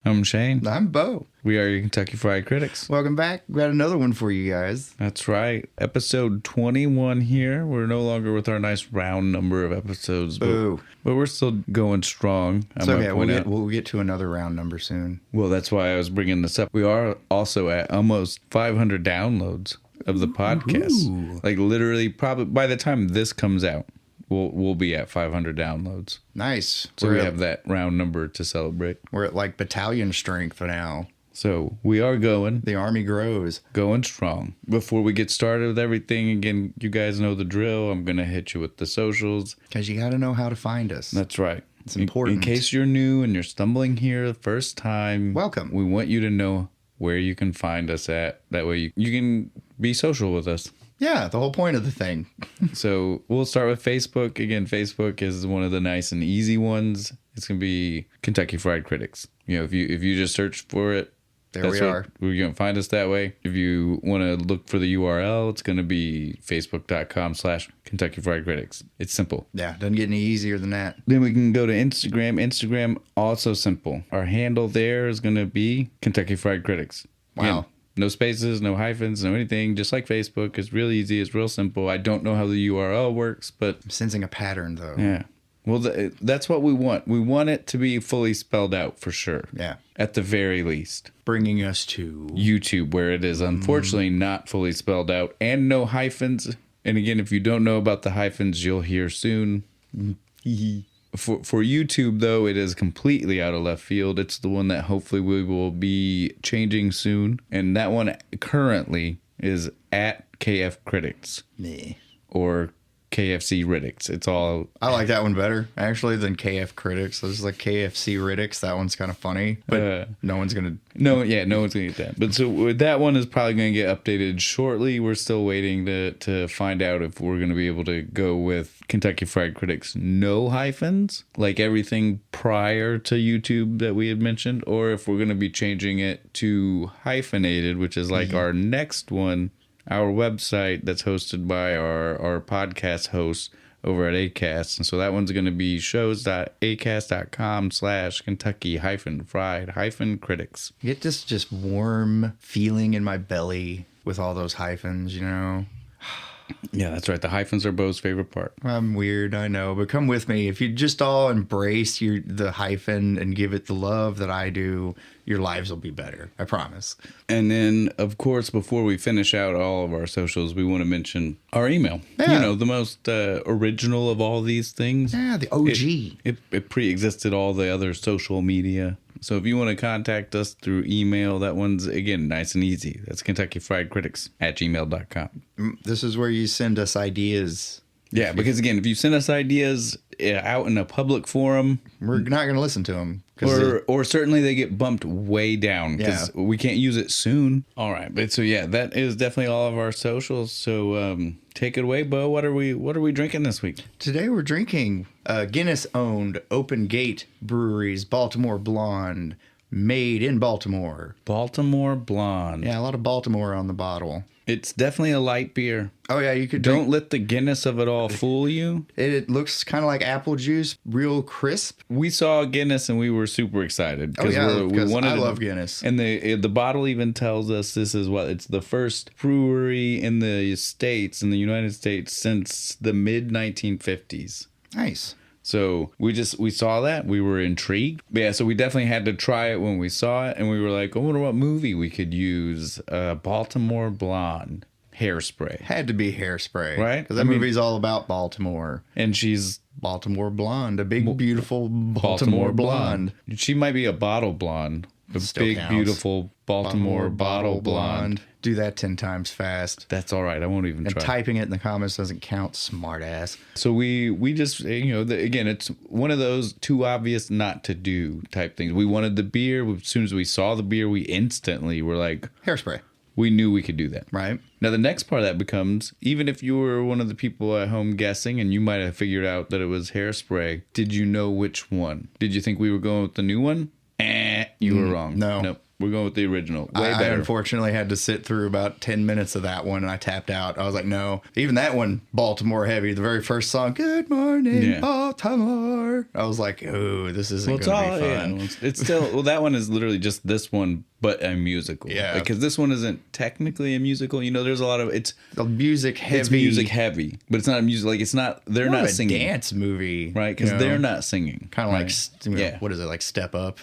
I'm Shane. I'm Bo. We are your Kentucky Fried Critics. Welcome back. Got another one for you guys. That's right. Episode 21 here. We're no longer with our nice round number of episodes. Boo. But we're still going strong. It's okay. We'll get to another round number soon. Well, that's why I was bringing this up. We are also at almost 500 downloads of the podcast. Ooh. Like literally, probably by the time this comes out, we'll be at 500 downloads. Nice. So we have that round number to celebrate. We're at like battalion strength now. So we are going. The army grows. Going strong. Before we get started with everything, again, you guys know the drill. I'm going to hit you with the socials. Because you got to know how to find us. That's right. It's important. In case you're new and you're stumbling here the first time. Welcome. We want you to know where you can find us at. That way you can be social with us. Yeah, the whole point of the thing. So we'll start with Facebook. Again, Facebook is one of the nice and easy ones. It's going to be Kentucky Fried Critics. You know, if you just search for it, there we are. You're going to find us that way. If you want to look for the URL, it's going to be facebook.com/Kentucky Fried Critics. It's simple. Yeah, doesn't get any easier than that. Then we can go to Instagram. Instagram, also simple. Our handle there is going to be Kentucky Fried Critics. Wow. Again, no spaces, no hyphens, no anything. Just like Facebook. It's real easy. It's real simple. I don't know how the URL works, but... I'm sensing a pattern, though. Yeah. Well, that's what we want. We want it to be fully spelled out for sure. Yeah. At the very least. Bringing us to... YouTube, where it is unfortunately not fully spelled out and no hyphens. And again, if you don't know about the hyphens, you'll hear soon. For YouTube, though, it is completely out of left field. It's the one that hopefully we will be changing soon. And that one currently is at KF Critics. Nah. Or KFC Riddics. It's all... I like that one better, actually, than KF Critics. There's like KFC Riddics. That one's kind of funny, but no one's going to... No one's going to get that. But so that one is probably going to get updated shortly. We're still waiting to find out if we're going to be able to go with Kentucky Fried Critics no hyphens, like everything prior to YouTube that we had mentioned, or if we're going to be changing it to hyphenated, which is like our next one. Our website that's hosted by our podcast hosts over at Acast. And so that one's going to be shows.acast.com/Kentucky-fried-critics. You get this just warm feeling in my belly with all those hyphens, you know? Yeah, that's right. The hyphens are Bo's favorite part. I'm weird, I know, but come with me. If you just all embrace the hyphen and give it the love that I do, your lives will be better. I promise. And then, of course, before we finish out all of our socials, we want to mention our email. Yeah. You know, the most original of all these things. Yeah, the OG. It pre-existed all the other social media. So if you want to contact us through email, that one's, again, nice and easy. That's KentuckyFriedCritics@gmail.com. This is where you send us ideas. Yeah, because, again, if you send us ideas out in a public forum... We're not going to listen to them. Or certainly they get bumped way down because we can't use it soon. All right. But so, yeah, that is definitely all of our socials. So take it away, Bo. What are we drinking this week? Today we're drinking Guinness-owned Open Gate Brewery's Baltimore Blonde, made in Baltimore. Baltimore Blonde. Yeah, a lot of Baltimore on the bottle. It's definitely a light beer. Oh, yeah, you could Don't let the Guinness of it all fool you. It looks kind of like apple juice, real crisp. We saw Guinness and we were super excited. Because I love Guinness. And the bottle even tells us this is it's the first brewery in the United States since the mid-1950s. Nice. So we saw that. We were intrigued. But yeah, so we definitely had to try it when we saw it. And we were like, I wonder what movie we could use Baltimore Blonde. Hairspray. Had to be Hairspray. Right? Because that movie's all about Baltimore. And she's... Baltimore Blonde. A big, beautiful Baltimore blonde. She might be a bottle blonde. A Still big, counts. Beautiful Baltimore bottle blonde. Do that 10 times fast. That's all right. I won't even try. And typing it in the comments doesn't count, smart ass. So we just, again, it's one of those too obvious not to do type things. We wanted the beer. As soon as we saw the beer, we instantly were like... Hairspray. We knew we could do that. Right. Now, the next part of that becomes, even if you were one of the people at home guessing and you might have figured out that it was Hairspray, did you know which one? Did you think we were going with the new one? You were wrong. No. Nope. We're going with the original. Way I better. unfortunately had to sit through about 10 minutes of that one, and I tapped out. I was like, no. Even that one, Baltimore heavy. The very first song, Good Morning, Baltimore. I was like, oh, this isn't going to be fun. Yeah, it's still, well, that one is literally just this one, but a musical. Yeah. Because this one isn't technically a musical. You know, there's a lot of, it's The music heavy. It's music heavy, but it's not a music, like, it's not, they're More not of a singing. dance movie. Right? Because they're not singing. Kind of right? like, what is it, like Step Up?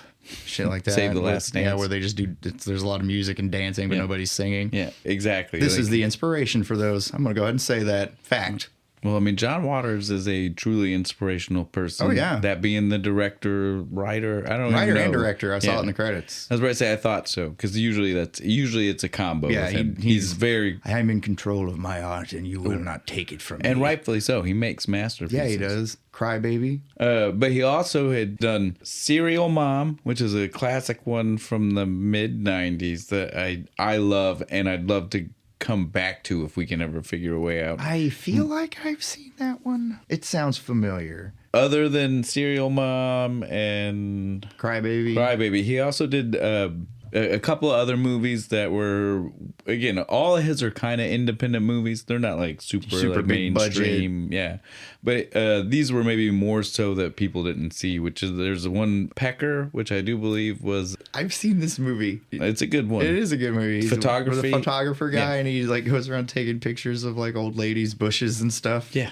Shit like that. Save the Last Dance. Yeah, where they just do, there's a lot of music and dancing, but nobody's singing. Yeah, exactly. This is the inspiration for those. I'm going to go ahead and say that. Fact. Well, I mean, John Waters is a truly inspirational person. Oh, yeah. That being the director, writer, I don't even know. Writer and director. I saw it in the credits. I was about to say I thought so, because usually it's a combo with him. He's very... I am in control of my art, and you will not take it from me. And rightfully so. He makes masterpieces. Yeah, he does. Crybaby. But he also had done Serial Mom, which is a classic one from the mid-'90s that I love, and I'd love to come back to if we can ever figure a way out. I feel like I've seen that one. It sounds familiar. Other than Serial Mom and Crybaby. He also did a couple of other movies that were, again, all of his are kind of independent movies. They're not like super like, big mainstream. budget. Yeah. But these were maybe more so that people didn't see, which is there's one Pecker, which I do believe was... I've seen this movie. It's a good one. It is a good movie. He's Photography. The photographer guy, and he like goes around taking pictures of like old ladies' bushes and stuff. Yeah.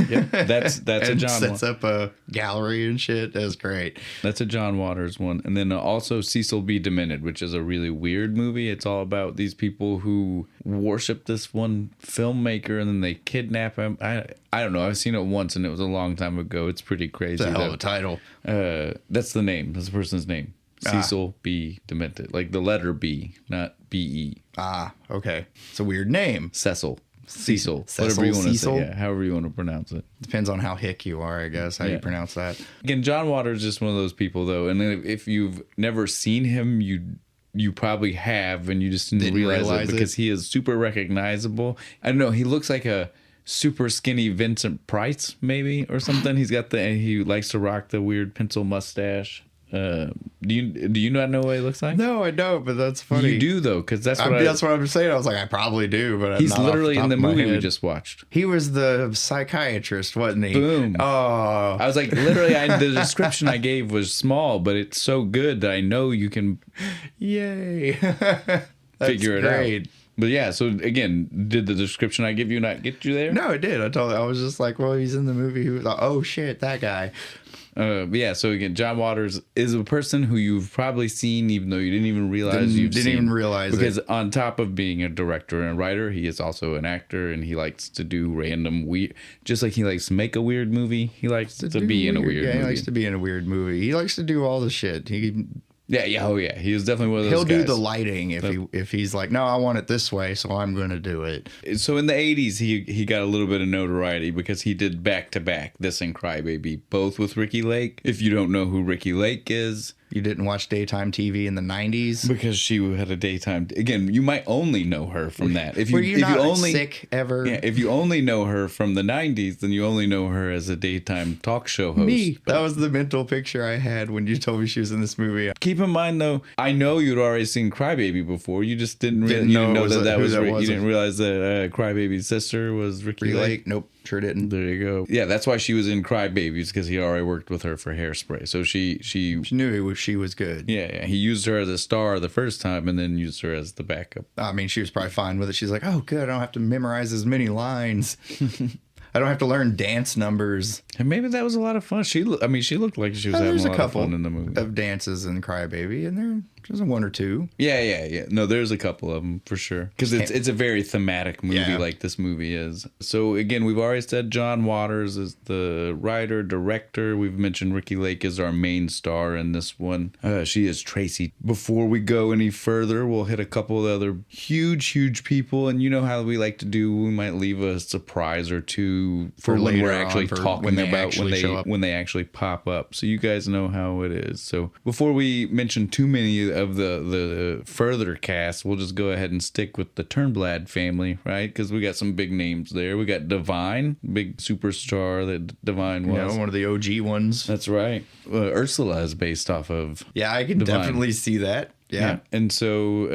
Yep. That's a and John sets up a gallery and shit. That's great. That's a John Waters one. And then also Cecil B. Demented, which is a really weird movie. It's all about these people who worship this one filmmaker and then they kidnap him. I don't know. I've seen it once and it was a long time ago. It's pretty crazy. It's a hell of a title. That's the name. That's the person's name. Cecil B. Demented. Like the letter B, not B-E. Ah, okay. It's a weird name. Cecil. Cecil. Whatever you want to Cecil? say. Yeah, however you want to pronounce it. Depends on how hick you are, I guess, how you pronounce that. Again, John Waters is just one of those people, though. And if you've never seen him, you probably have, and you just didn't realize it because he is super recognizable. I don't know. He looks like a super skinny Vincent Price, maybe, or something. He likes to rock the weird pencil mustache. Do you not know what he looks like? No, I don't, but that's funny. You do though, because that's what I'm saying. I was like, I probably do, but he's not literally in the movie we head. just watched. He was the psychiatrist, wasn't he? Boom. Oh, I was like, literally, the description I gave was small, but it's so good that I know you can yay, figure it out. But yeah, so again, did the description I give you not get you there? No, it did. I was just like, well, he's in the movie. Who was like, oh shit, that guy. Yeah, so again, John Waters is a person who you've probably seen, even though you didn't even realize didn't even realize because on top of being a director and a writer, he is also an actor, and he likes to do random weird. Just like he likes to make a weird movie, he likes to be in a weird movie. He likes to be in a weird movie. He likes to do all the shit. Yeah. He is definitely one of those He'll guys. do the lighting if he's like, no, I want it this way, so I'm going to do it. So in the 80s, he got a little bit of notoriety because he did back-to-back this and Crybaby, both with Ricki Lake. If you don't know who Ricki Lake is... You didn't watch daytime TV in the 90s? Because she had a daytime... Again, you might only know her from that. Were you not only sick ever? Yeah, if you only know her from the 90s, then you only know her as a daytime talk show host. Me. That was the mental picture I had when you told me she was in this movie. Keep in mind, though, I know you'd already seen Crybaby before. You just didn't know that was you didn't realize that Crybaby's sister was Ricki Lake. Nope. Sure didn't. There you go. Yeah, that's why she was in Crybabies, because he already worked with her for Hairspray. So she knew she was good. Yeah. He used her as a star the first time and then used her as the backup. I mean, she was probably fine with it. She's like, oh, good. I don't have to memorize as many lines. I don't have to learn dance numbers. And maybe that was a lot of fun. She looked like she was having a lot of fun in the movie. There's a couple of dances in Crybaby, and there's one or two. Yeah. No, there's a couple of them for sure. Because it's a very thematic movie like this movie is. So again, we've already said John Waters is the writer, director. We've mentioned Ricki Lake is our main star in this one. She is Tracy. Before we go any further, we'll hit a couple of other huge people. And you know how we like to do. We might leave a surprise or two for when we're actually talking about when they actually pop up. So you guys know how it is. So before we mention too many of the further cast, we'll just go ahead and stick with the Turnblad family, right? Because we got some big names there. We got Divine, big superstar that Divine was. Yeah, one of the OG ones. That's right. Ursula is based off of I can Divine. definitely see that. Yeah. And so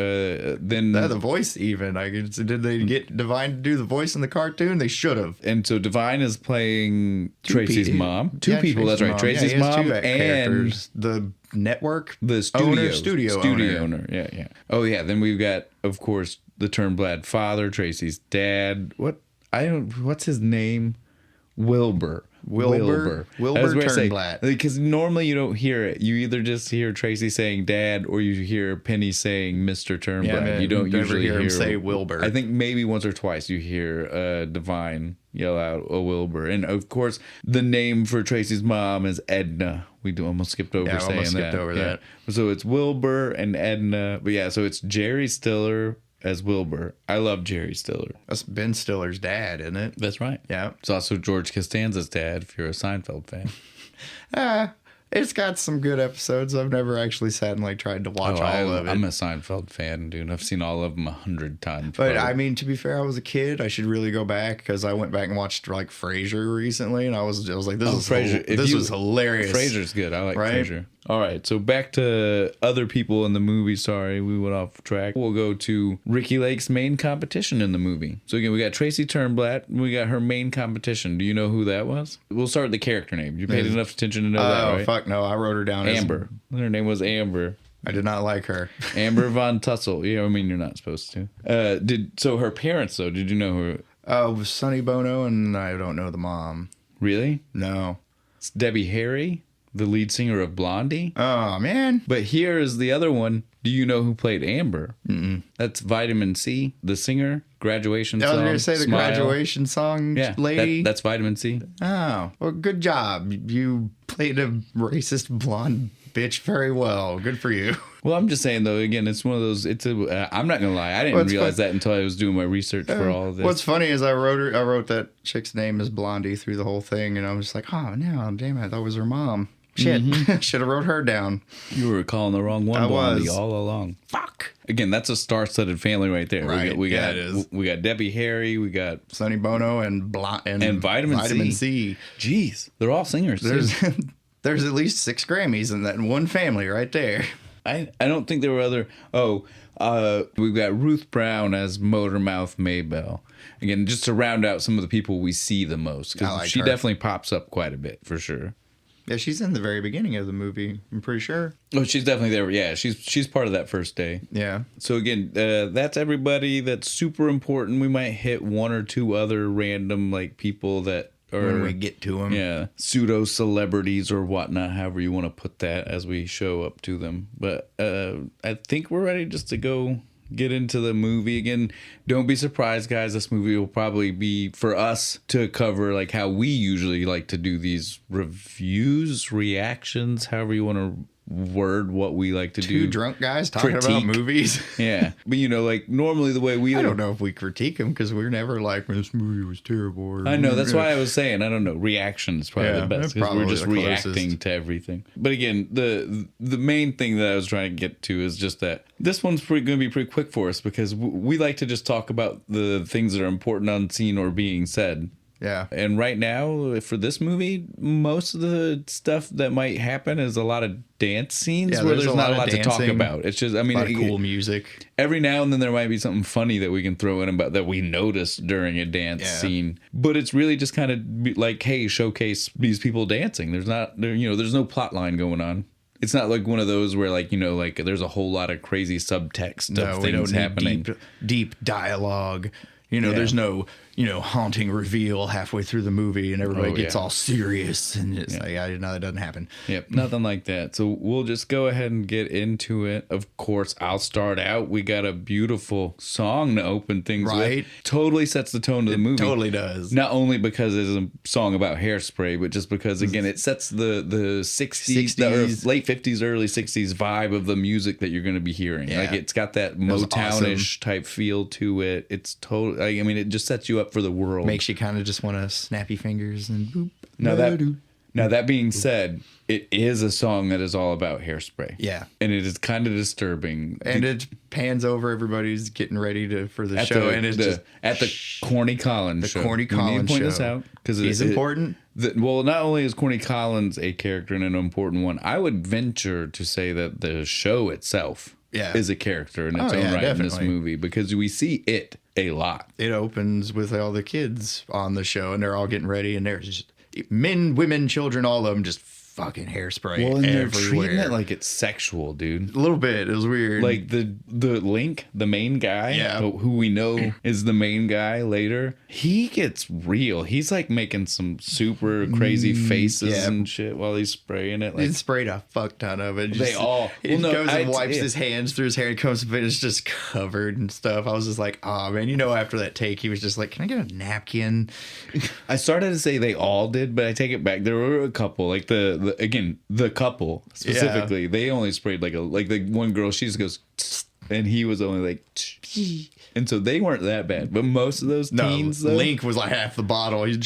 then... The voice even. Did they get Divine to do the voice in the cartoon? They should have. And so Divine is playing Tracy's mom. Two people, Tracy's that's right. mom. Tracy's mom and... the network? The studio owner. Yeah. Oh, yeah. Then we've got, of course, the Turnblad father, Tracy's dad. What's his name? Wilbur Turnblad. Because normally you don't hear it. You either just hear Tracy saying dad or you hear Penny saying Mr. Turnblad. Yeah, you don't usually hear him say Wilbur. I think maybe once or twice you hear Divine yell out a Wilbur. And of course, the name for Tracy's mom is Edna. We almost skipped over saying that. So it's Wilbur and Edna. But yeah, so it's Jerry Stiller as Wilbur. I love Jerry Stiller. That's Ben Stiller's dad, isn't it? That's right. Yeah. It's also George Costanza's dad, if you're a Seinfeld fan. It's got some good episodes. I've never actually sat and tried to watch all of it. I'm a Seinfeld fan, dude. I've seen all of them 100 times. But I mean, to be fair, I was a kid. I should really go back because I went back and watched Frasier recently, and I was like, this was hilarious. Frasier's good. I like Frasier. All right, so back to other people in the movie. Sorry, we went off track. We'll go to Ricky Lake's main competition in the movie. So again, we got Tracy Turnblad. We got her main competition. Do you know who that was? We'll start with the character name. You paid enough attention to know that, right? Oh, fuck no. I wrote her down Amber. Her name was Amber. I did not like her. Amber Von Tussle. Yeah, I mean, you're not supposed to. So her parents, though, did you know who? It was Sonny Bono, and I don't know the mom. Really? No. It's Debbie Harry, the lead singer of Blondie. Oh, man. But here is the other one. Do you know who played Amber? Mm-mm. That's Vitamin C, the singer, graduation song. I was going to say the graduation song lady. That's Vitamin C. Oh, well, good job. You played a racist blonde bitch very well. Good for you. Well, I'm just saying, though, again, it's one of those, I'm not going to lie. I didn't realize that until I was doing my research for all of this. What's funny is I wrote that chick's name as Blondie through the whole thing, and I was just like, oh, no, damn it, that was her mom. Shit, should have wrote her down. You were calling the wrong one, Blondie, all along. Fuck. Again, that's a star-studded family right there. Right, we got Debbie Harry, we got Sonny Bono, and Vitamin C. Jeez, they're all singers. There's at least 6 Grammys in that one family right there. I don't think there were other. We've got Ruth Brown as Motormouth Maybelle. Again, just to round out some of the people we see the most, because she definitely pops up quite a bit for sure. Yeah, she's in the very beginning of the movie, I'm pretty sure. Oh, she's definitely there. Yeah, she's part of that first day. Yeah. So again, that's everybody that's super important. We might hit one or two other random people that are, when we get to them. Yeah, pseudo celebrities or whatnot, however you want to put that, as we show up to them. But I think we're ready just to go get into the movie. Again, don't be surprised, guys. This movie will probably be for us to cover how we usually like to do these reviews, reactions, however you want to word what we like to do. Two drunk guys talking about movies. Yeah. But normally the way we... I don't know if we critique them because we're never this movie was terrible. I know, that's why I was saying, I don't know, reaction is probably the best because we're just reacting to everything. But again, the main thing that I was trying to get to is just that this one's going to be pretty quick for us because we like to just talk about the things that are important on scene or being said. Yeah. And right now, for this movie, most of the stuff that might happen is a lot of dance scenes where there's not a lot to talk about. It's just, a lot of cool music. Every now and then there might be something funny that we can throw in about that we noticed during a dance scene. But it's really just kind of hey, showcase these people dancing. There's no plot line going on. It's not like one of those where there's a whole lot of crazy subtext of things happening. Deep dialogue. There's no, haunting reveal halfway through the movie and everybody gets all serious and it's that doesn't happen. Yep, nothing like that. So we'll just go ahead and get into it. Of course, I'll start out. We got a beautiful song to open things with. Totally sets the tone of the movie. Totally does. Not only because it's a song about hairspray, but just because, again, it sets the 60s, late 50s, early 60s vibe of the music that you're going to be hearing. Yeah. It's got that Motown-ish type feel to it. It's totally... it just sets you up for the world. Makes you kind of just want to snappy fingers and boop. Now that being said, it is a song that is all about hairspray. Yeah. And it is kind of disturbing. And it pans over everybody's getting ready for the show. And it's just... At the Corny Collins Show. The Corny Collins Show. We need to point this out. Because he's important. Not only is Corny Collins a character and an important one, I would venture to say that the show itself is a character in its own right in this movie, because we see it a lot. It opens with all the kids on the show, and they're all getting ready, and there's just men, women, children, all of them just fucking hairspray and everywhere. They're treating it like it's sexual, dude. A little bit. It was weird. Like the Link, the main guy, who we know is the main guy later, he gets real. He's like making some super crazy faces and shit while he's spraying it. Like, he sprayed a fuck ton of it. He goes and wipes his hands through his hair and comes up and it's just covered and stuff. I was just like, oh man, after that take, he was just like, can I get a napkin? I started to say they all did, but I take it back. There were a couple, like the couple specifically, they only sprayed like the one girl, she just goes, and he was only like, and so they weren't that bad. But most of those teens, though, Link was like half the bottle. He'd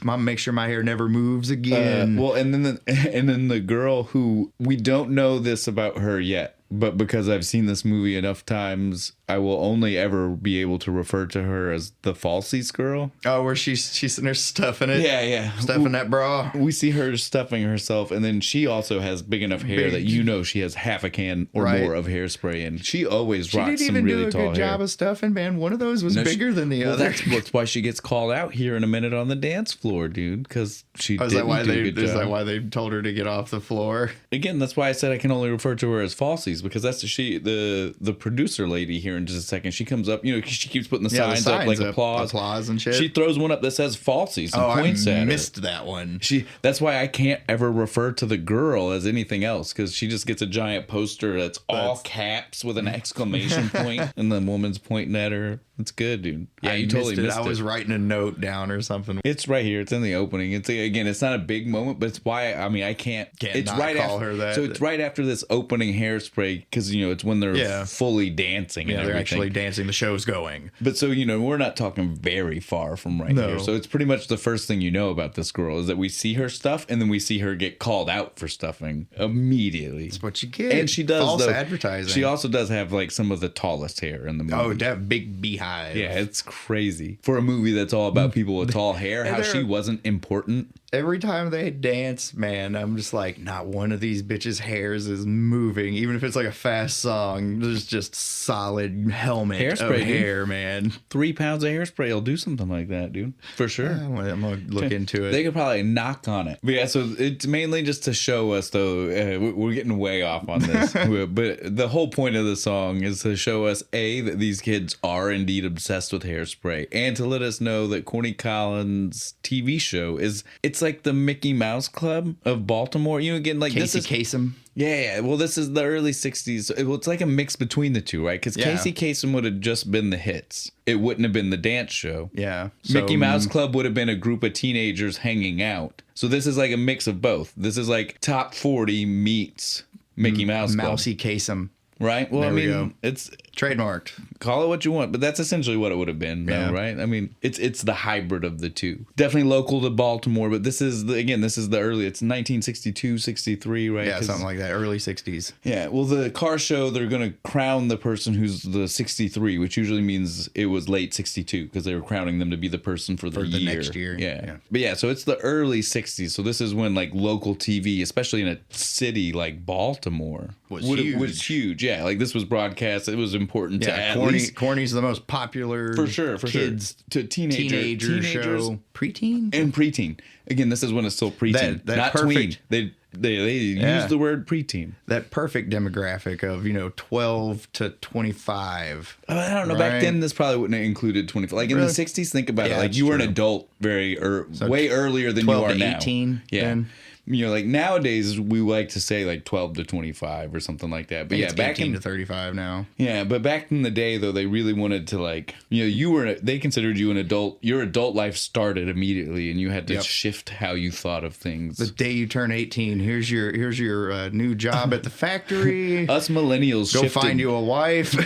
make sure my hair never moves again. And then the girl, who we don't know this about her yet, but because I've seen this movie enough times, I will only ever be able to refer to her as the falsies girl. Oh, where she's sitting there stuffing it? Yeah. Stuffing that bra. We see her stuffing herself, and then she also has big enough hair that she has half a can or more of hairspray, and she always rocks some really tall hair. She didn't even do a good job of stuffing, man. One of those was bigger than the other. That's why she gets called out here in a minute on the dance floor, dude, because she didn't do a good job. Is that why they told her to get off the floor? Again, that's why I said I can only refer to her as falsies, because that's the producer lady here in just a second. She comes up, she keeps putting the signs up like applause and shit. She throws one up that says falsies and points at her. I missed that one. That's why I can't ever refer to the girl as anything else, because she just gets a giant poster that's all caps with an exclamation point, and the woman's pointing at her. It's good, dude. Yeah, you totally missed it. I was writing a note down or something. It's right here. It's in the opening. It's not a big moment, but it's why I can't. It's right call after her that. So it's right after this opening Hairspray, because it's when they're fully dancing. Yeah, and they're actually dancing. The show's going. But so we're not talking very far from here. So it's pretty much the first thing you know about this girl is that we see her stuff, and then we see her get called out for stuffing immediately. That's what you get. And she does false advertising. She also does have like some of the tallest hair in the movie. Oh, that big beehive. Yeah, it's crazy for a movie that's all about people with tall hair. How she wasn't important. Every time they dance, man, I'm just like, not one of these bitches' hairs is moving. Even if it's like a fast song, there's just solid helmet of hair, man. 3 pounds of hairspray will do something like that, dude. For sure. I'm going to look into it. They could probably knock on it. But yeah, so it's mainly just to show us, though, we're getting way off on this. But the whole point of the song is to show us, A, that these kids are indeed obsessed with hairspray, and to let us know that Corny Collins' TV show it's like the Mickey Mouse Club of Baltimore. Again, like Casey Kasem. Yeah. Well, this is the early 60s. It's like a mix between the two, right? Because Casey Kasem would have just been the hits. It wouldn't have been the dance show. Yeah. Mickey Mouse Club would have been a group of teenagers hanging out. So this is like a mix of both. This is like Top 40 meets Mickey Mouse Club. Mousy Kasem. Right? Well, it's trademarked. Call it what you want, but that's essentially what it would have been, right? It's the hybrid of the two. Definitely local to Baltimore, but this is the early. It's 1962, 63, right? Yeah, something like that. Early 60s. Yeah. Well, the car show, they're going to crown the person who's the 63, which usually means it was late 62 because they were crowning them to be the person for the year. Next year. Yeah. But yeah, so it's the early 60s. So this is when like local TV, especially in a city like Baltimore, was huge. Yeah, like this was broadcast. It was important to Corny's the most popular for sure kids to teenagers show. Preteen and preteen. Again, this is when it's still preteen, that not perfect, tween. They use the word preteen. That perfect demographic of 12 to 25. I don't know. Right? Back then, this probably wouldn't have included 25. Like in the 60s, think about it. Like you were an adult way earlier than you are now. 18. Yeah. Then. Like nowadays we like to say like 12 to 25 or something like that. But yeah, back 18 to 35 now. Yeah, but back in the day though, they really wanted to like, they considered you an adult. Your adult life started immediately, and you had to shift how you thought of things. The day you turn 18, here's your new job at the factory. Us millennials go find you a wife.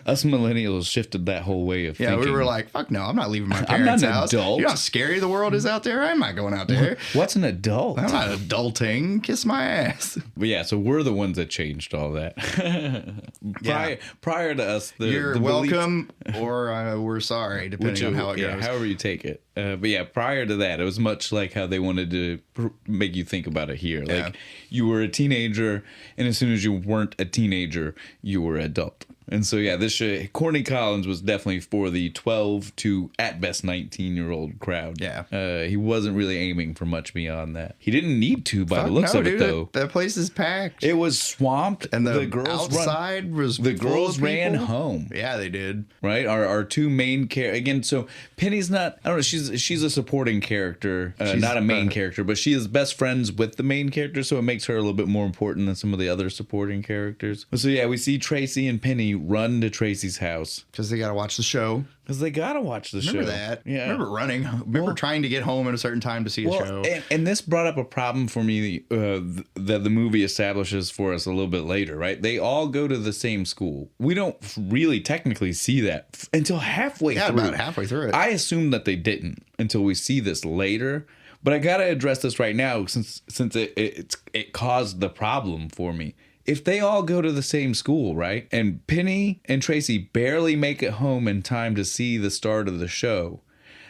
Us millennials shifted that whole way of thinking. Yeah, we were like, fuck no, I'm not leaving my parents' house. Adult. You know how scary the world is out there? I'm not going out there. What's an adult? I'm not an adulting. Kiss my ass. But yeah, so we're the ones that changed all that. Prior to us, you're welcome, or we're sorry, depending on how it goes. However you take it. But yeah, prior to that, it was much like how they wanted to make you think about it here. Like you were a teenager, and as soon as you weren't a teenager, you were adult. And so, yeah, this Corny Collins was definitely for the 12 to, at best, 19-year-old crowd. Yeah. He wasn't really aiming for much beyond that. He didn't need to by the looks of it, though. That place is packed. It was swamped. And the girls outside was the girls ran home. Yeah, they did. Right? Our two main characters. Again, so Penny's not, I don't know, she's a supporting character. She's not a main character, but she is best friends with the main character, so it makes her a little bit more important than some of the other supporting characters. So, yeah, we see Tracy and Penny run to Tracy's house because they gotta watch the show. Remember that? Yeah. Remember running. Remember trying to get home at a certain time to see a show. And this brought up a problem for me that the movie establishes for us a little bit later, right? They all go to the same school. We don't really technically see that until halfway through. Yeah, about halfway through it. I assume that they didn't until we see this later. But I gotta address this right now since it caused the problem for me. If they all go to the same school, right, and Penny and Tracy barely make it home in time to see the start of the show,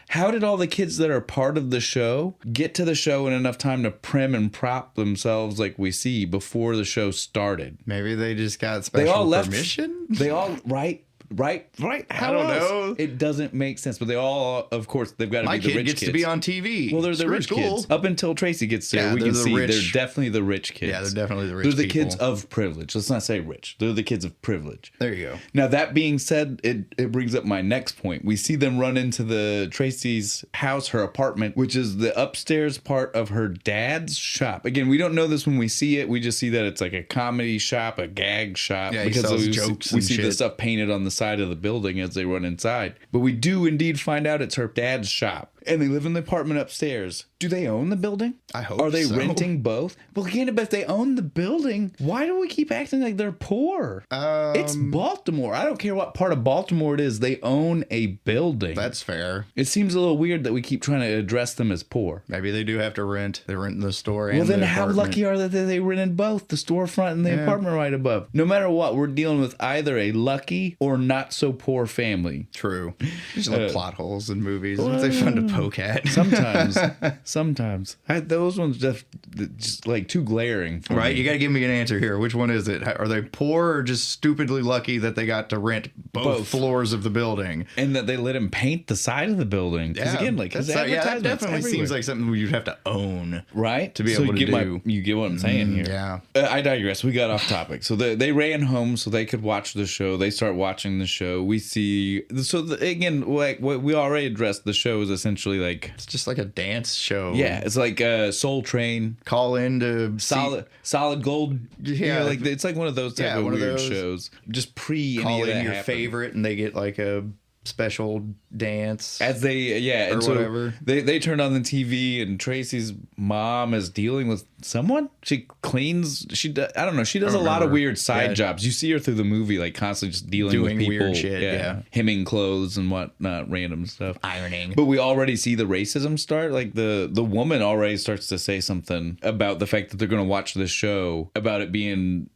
how did all the kids that are part of the show get to the show in enough time to prim and prop themselves like we see before the show started? Maybe they just got special permission? They all, right. How I don't know. It doesn't make sense. But they all, of course, they've got to be the rich kids. My kid gets to be on TV. Well, they're the rich kids. Up until Tracy gets there, we can see they're definitely the rich kids. Yeah, they're definitely the rich kids. They're the kids of privilege. Let's not say rich. They're the kids of privilege. There you go. Now, that being said, it brings up my next point. We see them run into Tracy's house, her apartment, which is the upstairs part of her dad's shop. Again, we don't know this when we see it. We just see that it's like a comedy shop, a gag shop. Yeah, because he sells jokes and see shit. The stuff painted on the side of the building as they run inside. But we do indeed find out it's her dad's shop. And they live in the apartment upstairs. Do they own the building? I hope so. Are they renting both? Well, again, if they own the building, why do we keep acting like they're poor? It's Baltimore. I don't care what part of Baltimore it is. They own a building. That's fair. It seems a little weird that we keep trying to address them as poor. Maybe they do have to rent. They rent in the store and well, then the how apartment. lucky are they that they rented both, the storefront and the apartment right above? No matter what, we're dealing with either a lucky or not so poor family. True. There's little plot holes in movies. They're fun to poke at. Sometimes. Those ones just like too glaring. Right? Me. You got to give me an answer here. Which one is it? Are they poor or just stupidly lucky that they got to rent both floors of the building? And that they let him paint the side of the building. Because again, like his that definitely seems like something you'd have to own. Right? To be able to do. You get what I'm saying here. Yeah. I digress. We got off topic. So they ran home so they could watch the show. They start watching the show. We see... again, like what we already addressed, the show is essentially like... It's just like a dance show. Yeah, it's like Soul Train. Call in to Solid Gold. Yeah, like it's like one of those type of weird shows. Just call in your favorite, and they get like a special dance as they and so whatever. They turned on the TV, and Tracy's mom is dealing with someone. She cleans. I don't know. She does a lot of weird side jobs. You see her through the movie, like constantly just dealing with people, weird shit. Yeah, hemming clothes and whatnot, random stuff, ironing. But we already see the racism start. Like the woman already starts to say something about the fact that they're going to watch this show about it being.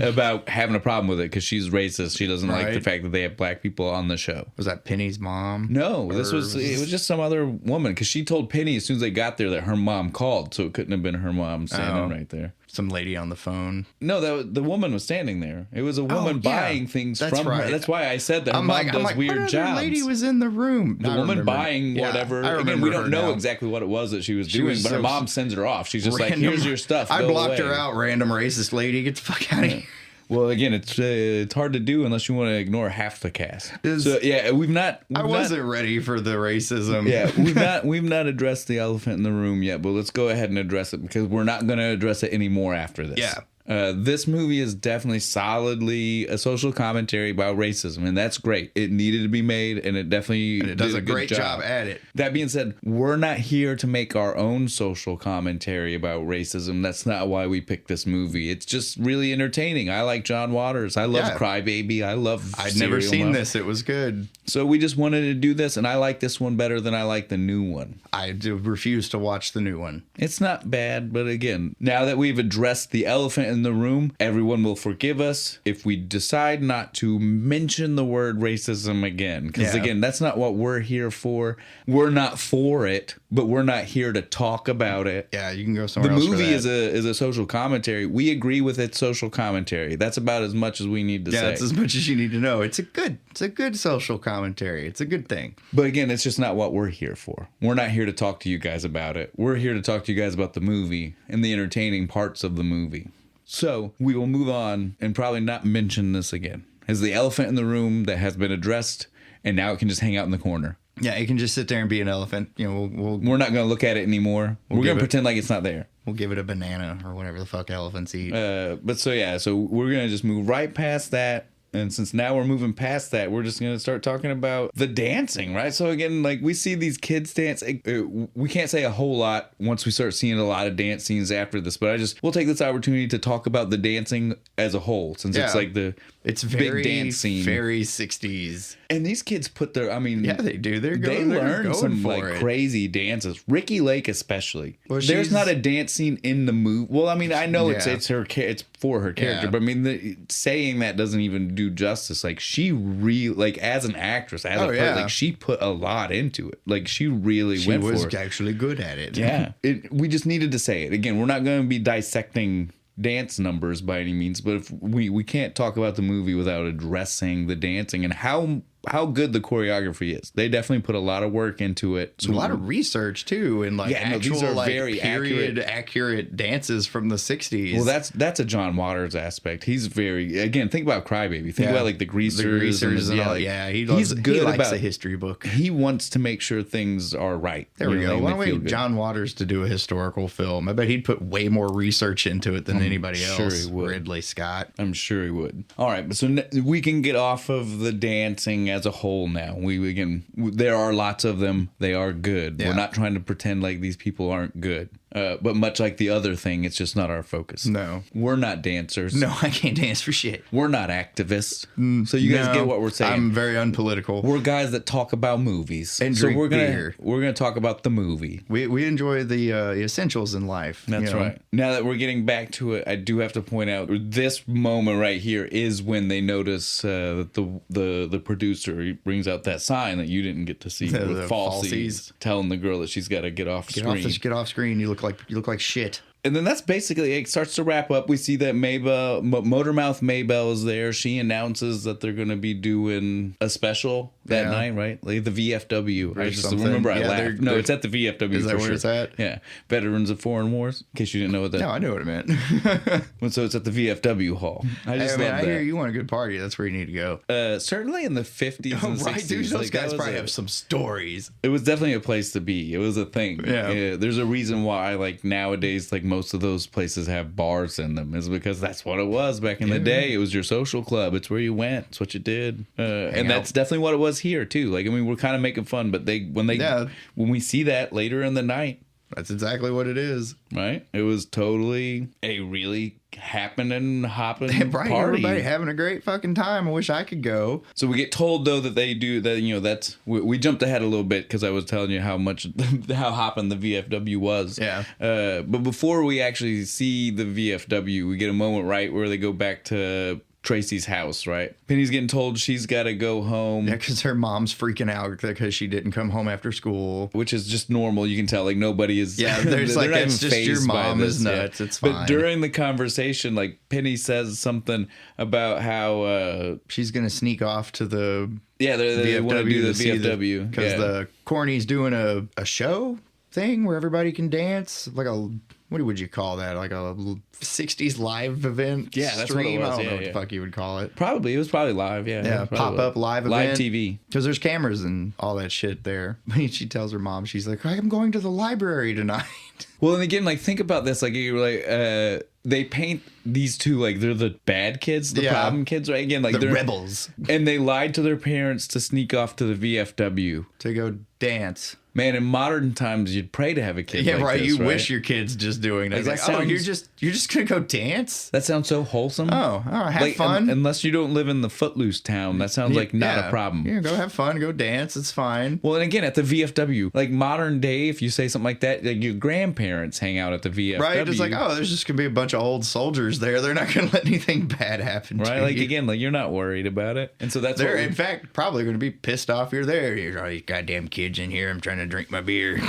about having a problem with it because she's racist. She doesn't like the fact that they have black people on the show. Was that Penny's mom? No, it was just some other woman because she told Penny as soon as they got there that her mom called, so it couldn't have been her mom standing right there. Some lady on the phone. No, the woman was standing there. It was a woman buying things from her. That's why I said that her mom does weird jobs. What lady was in the room? The woman buying whatever. Again, we don't know exactly what it was that she was doing, but her mom sends her off. She's just like, here's your stuff. I blocked her out, random racist lady. Get the fuck out of here. Well, again, it's hard to do unless you want to ignore half the cast. So yeah, we've not. I wasn't ready for the racism. Yeah, we've not addressed the elephant in the room yet, but let's go ahead and address it because we're not going to address it anymore after this. Yeah. This movie is definitely solidly a social commentary about racism, and that's great. It needed to be made, and it definitely does did a great job at it. That being said, we're not here to make our own social commentary about racism. That's not why we picked this movie. It's just really entertaining. I like John Waters. I love Crybaby. I love I'd never seen this. It was good. So we just wanted to do this, and I like this one better than I like the new one. I do refuse to watch the new one. It's not bad, but again, now that we've addressed the elephant in the room, everyone will forgive us if we decide not to mention the word racism again. Because again, that's not what we're here for. We're not for it, but we're not here to talk about it. Yeah, you can go somewhere else. The movie is a social commentary. We agree with its social commentary. That's about as much as we need to say. Yeah, that's as much as you need to know. It's a good social commentary. It's a good thing. But again, it's just not what we're here for. We're not here to talk to you guys about it. We're here to talk to you guys about the movie and the entertaining parts of the movie. So we will move on and probably not mention this again. As the elephant in the room that has been addressed, and now it can just hang out in the corner. Yeah, it can just sit there and be an elephant. You know, we're not going to look at it anymore. We're going to pretend like it's not there. We'll give it a banana or whatever the fuck elephants eat. So we're going to just move right past that. And since now we're moving past that, we're just going to start talking about the dancing, right? So again, like we see these kids dance. We can't say a whole lot once we start seeing a lot of dance scenes after this, but we'll take this opportunity to talk about the dancing as a whole, since it's like it's big dance scene. Very 60s. And these kids put their, yeah, they do. They learn some like crazy dances. Ricky Lake especially. Well, there's not a dance scene in the movie. Well, I mean, I know it's for her character, but I mean, saying that doesn't even do justice. Like she as an actress, like she put a lot into it. Like she really went for it. She was actually good at it. Yeah, we just needed to say it again. We're not going to be dissecting dance numbers by any means, but if we can't talk about the movie without addressing the dancing and how good the choreography is. They definitely put a lot of work into it. So a lot of research too, and these are very accurate dances from the 60s. Well, that's a John Waters aspect. He's very, again, think about Crybaby. Think about like the greasers and all. He's good. He likes a history book. He wants to make sure things are right. There we go. Why don't we get John Waters to do a historical film? I bet he'd put way more research into it than anybody else. Sure he would. Ridley Scott. I'm sure he would. All right, but so we can get off of the dancing as a whole now. There are lots of them. They are good. We're not trying to pretend like these people aren't good. But much like the other thing, it's just not our focus. No. We're not dancers. No, I can't dance for shit. We're not activists. So you guys get what we're saying. I'm very unpolitical. We're guys that talk about movies. And drink beer. We're gonna talk about the movie. We enjoy the essentials in life. That's right. Now that we're getting back to it, I do have to point out this moment right here is when they notice that the producer brings out that sign that you didn't get to see with falsies telling the girl that she's got to get off screen. Get off screen. You look like shit. And then that's basically it. Starts to wrap up. We see that Motormouth Maybell is there. She announces that they're going to be doing a special that night, right? Like the VFW. I just remember I laughed. No, it's at the VFW. Is that where it's at? Yeah. Veterans of Foreign Wars. In case you didn't know what that. No, I knew what it meant. So it's at the VFW hall. I love that. I hear you want a good party. That's where you need to go. Certainly in the 50s and 60s. Dude, those guys probably have some stories. It was definitely a place to be. It was a thing. Yeah. There's a reason why, like nowadays, like most of those places have bars in them, is because that's what it was back in the day. It was your social club. It's where you went. It's what you did. And that's definitely what it was here too. Like, I mean, we're kind of making fun, but when we see that later in the night, that's exactly what it is. Right? It was totally a really happening, hopping party. Everybody having a great fucking time. I wish I could go. So we get told though that they do that. That's we jumped ahead a little bit because I was telling you how hopping the VFW was. Yeah. But before we actually see the VFW, we get a moment right where they go back to Tracy's house, right? Penny's getting told she's got to go home. Yeah, because her mom's freaking out because she didn't come home after school. Which is just normal. You can tell, like, nobody is... Yeah, there's like, it's just your mom is nuts. Yeah. It's fine. But during the conversation, like, Penny says something about how... she's going to sneak off to the... Yeah, they want to do the VFW. Because the Corny's doing a show? thing where everybody can dance, like a, what would you call that? Like a 60s live event? Yeah, that's what it was. I don't know what the fuck you would call it. It was probably live, yeah. Yeah, pop-up live event. Live TV. Because there's cameras and all that shit there. She tells her mom, she's like, I'm going to the library tonight. Well, and again, like, think about this. Like, you're like, they paint these two like they're the bad kids, the problem kids, right? Again, like they're rebels. And they lied to their parents to sneak off to the VFW. To go dance. Man, in modern times, you'd pray to have a kid. Yeah, like right. This, you right? wish your kid's just doing that. Like, It's like, you're just gonna go dance? That sounds so wholesome. Oh, have fun. Unless you don't live in the Footloose town, that sounds like not a problem. Yeah, go have fun, go dance. It's fine. Well, and again, at the VFW, like modern day, if you say something like that, like your grandparents hang out at the VFW, right? It's like, there's just gonna be a bunch of old soldiers there. They're not gonna let anything bad happen, to right? Like you. again, like you're not worried about it, and so that's they're in fact probably gonna be pissed off you're there. You're all these goddamn kids in here. I'm trying to drink my beer.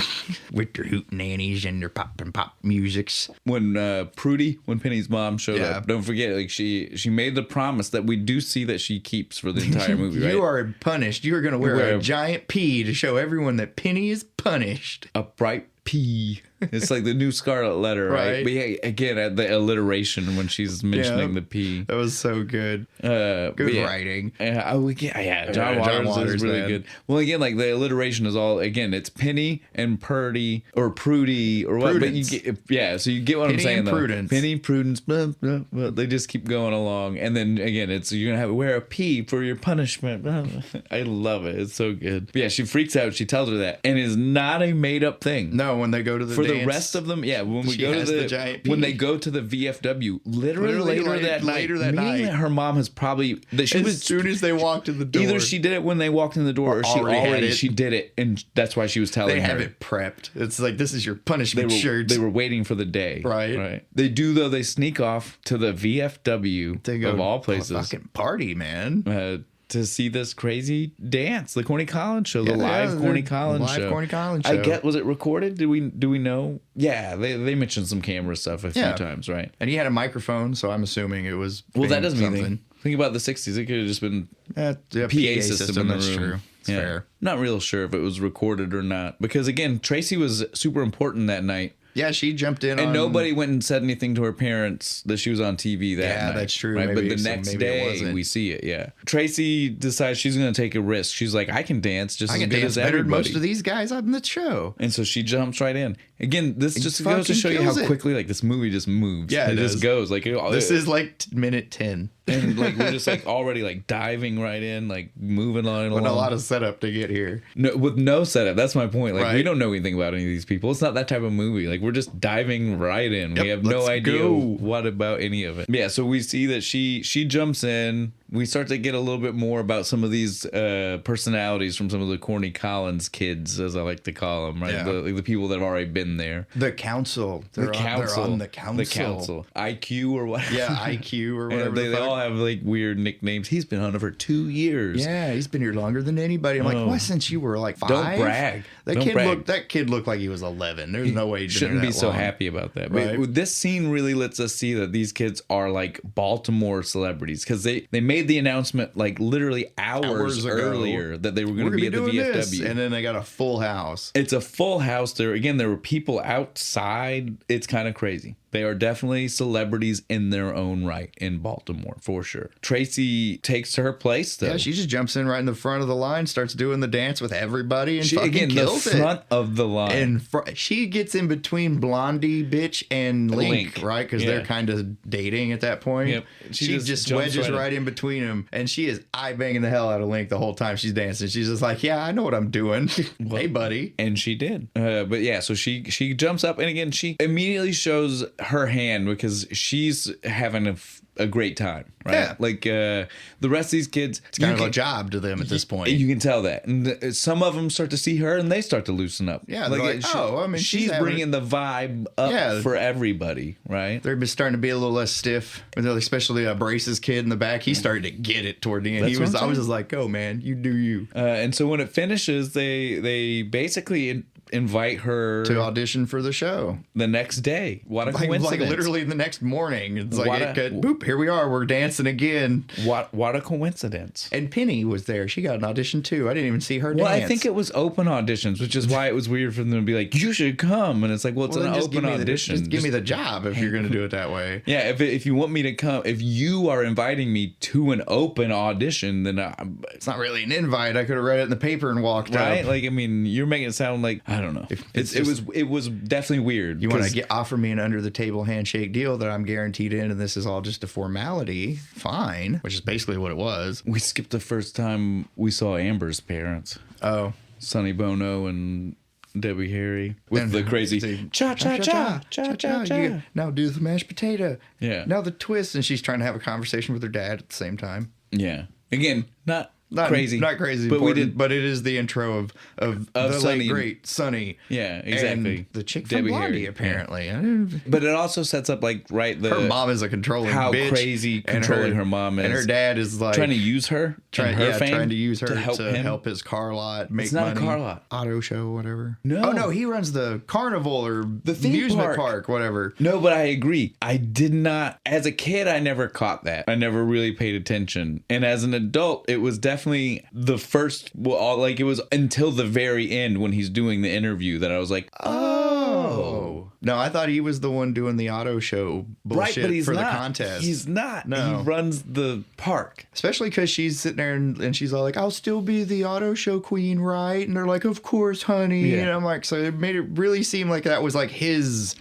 With their hoot nannies and their pop musics. When Penny's mom showed up, don't forget, like she made the promise that we do see that she keeps for the entire movie. Right? You are punished. You are going to wear a giant P to show everyone that Penny is punished. A bright P. It's like the new Scarlet Letter, right? But yeah, again, at the alliteration when she's mentioning the P. That was so good. Good writing. John Waters is really good. Well, again, like the alliteration is all, again, it's Penny and Purdy or Prudy or what. But you get, so you get what I'm saying, though. Prudence. Penny, Prudence, blah, blah, blah. They just keep going along. And then, again, it's you're going to have to wear a P for your punishment. I love it. It's so good. But yeah, she freaks out. She tells her that. And it's not a made up thing. No, when they go to the For the rest of them, when we go to the giant P. When they go to the VFW, literally later that night, her mom has probably as soon as they walked in the door. Either she did it when they walked in the door, or she did it, and that's why she was telling her. They have it prepped. It's like, this is your punishment shirt. They were waiting for the day, right? They do though. They sneak off to the VFW of all places, fucking party, man. To see this crazy dance, the Corny Collins Show, the live Corny Collins Show. I get, was it recorded? Do we know? Yeah, they mentioned some camera stuff a few times, right? And he had a microphone, so I'm assuming it was. Well, that doesn't mean anything. Think about the '60s; it could have just been PA system in the room. That's true. It's fair. Not real sure if it was recorded or not, because again, Tracy was super important that night. Yeah, she jumped in, and nobody went and said anything to her parents that she was on TV that night. Yeah, that's true. Right? Maybe, but the next day, we see it. Yeah, Tracy decides she's going to take a risk. She's like, I can dance just as good as everybody. Most of these guys on the show, and so she jumps right in. Again, this just goes to show you how quickly like this movie just moves. Yeah, it just goes like this is like minute 10. And like we're just like already like diving right in, like moving on along. With a lot of setup to get here. No, with no setup. That's my point. Like we don't know anything about any of these people. It's not that type of movie. Like we're just diving right in. We have no idea what about any of it. Yeah, so we see that she jumps in. We start to get a little bit more about some of these personalities from some of the Corny Collins kids, as I like to call them, right? Yeah. The people that have already been there. The council. They're on the council. The council. IQ or whatever. Yeah, IQ or whatever. They all have like weird nicknames. He's been on it for 2 years. Yeah, he's been here longer than anybody. I'm like, what, since you were like 5? Don't brag. That kid looked like he was 11. There's no way he shouldn't be so happy about that. Right? But this scene really lets us see that these kids are like Baltimore celebrities, because they made the announcement like literally hours earlier that they were going to be at the VFW, and then they got a full house. It's a full house. There were people outside. It's kind of crazy. They are definitely celebrities in their own right in Baltimore, for sure. Tracy takes her place, though. Yeah, she just jumps in right in the front of the line, starts doing the dance with everybody, and fucking kills it. The front of the line. And she gets in between Blondie, bitch, and Link. Right? Because they're kind of dating at that point. Yep. She just wedges right in between them, and she is eye-banging the hell out of Link the whole time she's dancing. She's just like, yeah, I know what I'm doing. Hey, buddy. And she did. But yeah, so she jumps up, and again, she immediately shows her hand because she's having a great time, right? Yeah. Like the rest of these kids, it's kind of a job to them at this point. You can tell that, and some of them start to see her, and they start to loosen up. Yeah, like she's bringing the vibe up for everybody, right? They're starting to be a little less stiff, especially Brace's kid in the back. He started to get it toward the end. I was just like, "Go, man, you do you." And so when it finishes, they basically invite her to audition for the show the next day. What a coincidence. Like literally the next morning. It's like, boop, here we are. We're dancing again. What a coincidence. And Penny was there. She got an audition too. I didn't even see her dance. Well, I think it was open auditions, which is why it was weird for them to be like, you should come. And it's like, well, it's an open audition. Just give me the job if you're going to do it that way. Yeah, if you want me to come, if you are inviting me to an open audition, then it's not really an invite. I could have read it in the paper and walked out. Right? Like, I mean, you're making it sound like, I don't know. It was definitely weird. You want to offer me an under the table handshake deal that I'm guaranteed in, and this is all just a formality. Fine, which is basically what it was. We skipped the first time we saw Amber's parents. Oh, Sonny Bono and Debbie Harry with the crazy cha-cha-cha. Now do the mashed potato. Yeah. Now the twist, and she's trying to have a conversation with her dad at the same time. Yeah. Again, not crazy, but important, but it is the intro of the Sonny, late great Sonny. Yeah, exactly. And the chick from Blondie, apparently. Yeah. But it also sets up her mom is a controlling how bitch, crazy controlling her mom is, and her dad is like trying to use her, trying to use her to him. help his car lot make it's not money. A car lot, auto show, whatever. No, he runs the carnival or the theme amusement park, whatever. No, but I agree. I did not. As a kid, I never caught that. I never really paid attention, and as an adult, it was definitely the first, like it was until the very end when he's doing the interview that I was like, oh. No, I thought he was the one doing the auto show bullshit, right, but he's for not. The contest. He's not. No. He runs the park. Especially because she's sitting there and she's all like, I'll still be the auto show queen, right? And they're like, of course, honey. Yeah. And I'm like, so it made it really seem like that was like his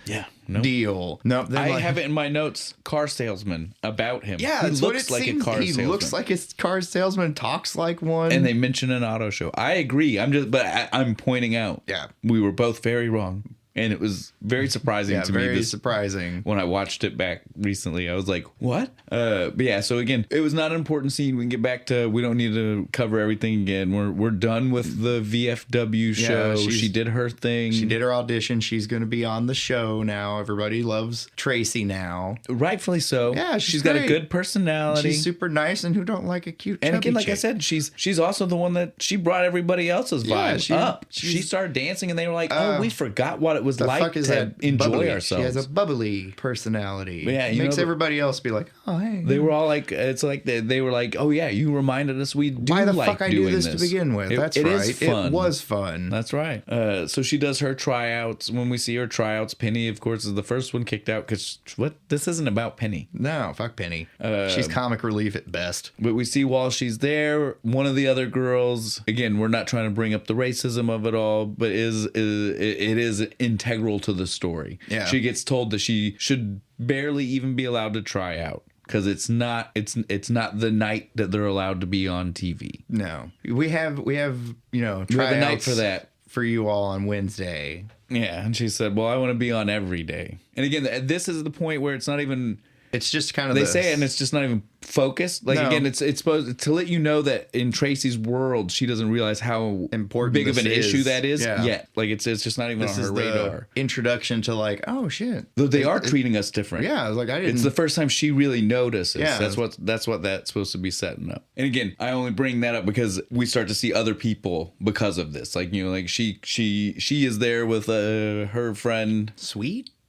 deal. No, I have it in my notes, car salesman, about him. Yeah, he looks like a car salesman. He looks like a car salesman, talks like one. And they mention an auto show. I agree. I'm pointing out. Yeah. We were both very wrong. And it was very surprising to me. Very surprising. When I watched it back recently, I was like, what? But yeah, so again, it was not an important scene. We can get back to, we don't need to cover everything again. We're done with the VFW show. She did her thing. She did her audition. She's going to be on the show now. Everybody loves Tracy now. Rightfully so. Yeah, she's got a good personality. She's super nice, and who don't like a cute And again, like chick? I said, she's also the one that she brought everybody else's vibe up. She started dancing, and they were like, we forgot what it was like to enjoy ourselves. She has a bubbly personality. Yeah, it makes everybody else be like, oh, hey. They were all like, it's like they were like, oh yeah, you reminded us we do like doing this. Why the fuck I do this to begin with? That's right. Is fun. It was fun. That's right. So she does her tryouts. When we see her tryouts, Penny, of course, is the first one kicked out because this isn't about Penny. No, fuck Penny. She's comic relief at best. But we see while she's there, one of the other girls, again, we're not trying to bring up the racism of it all, but it is integral to the story. Yeah. She gets told that she should barely even be allowed to try out because it's not the night that they're allowed to be on TV. No. We have tryouts a night for that for you all on Wednesday. Yeah, and she said, "Well, I want to be on every day." And again, this is the point where it's not even. It's just kind of they say it, and it's just not even focused. Like again, it's supposed to let you know that in Tracy's world, she doesn't realize how important big of an issue that is yet. Like it's just not even on her radar. Introduction to like, oh shit, though they are treating us different. Yeah, like I didn't. It's the first time she really notices. Yeah, that's what that's supposed to be setting up. And again, I only bring that up because we start to see other people because of this. Like like she is there with her friend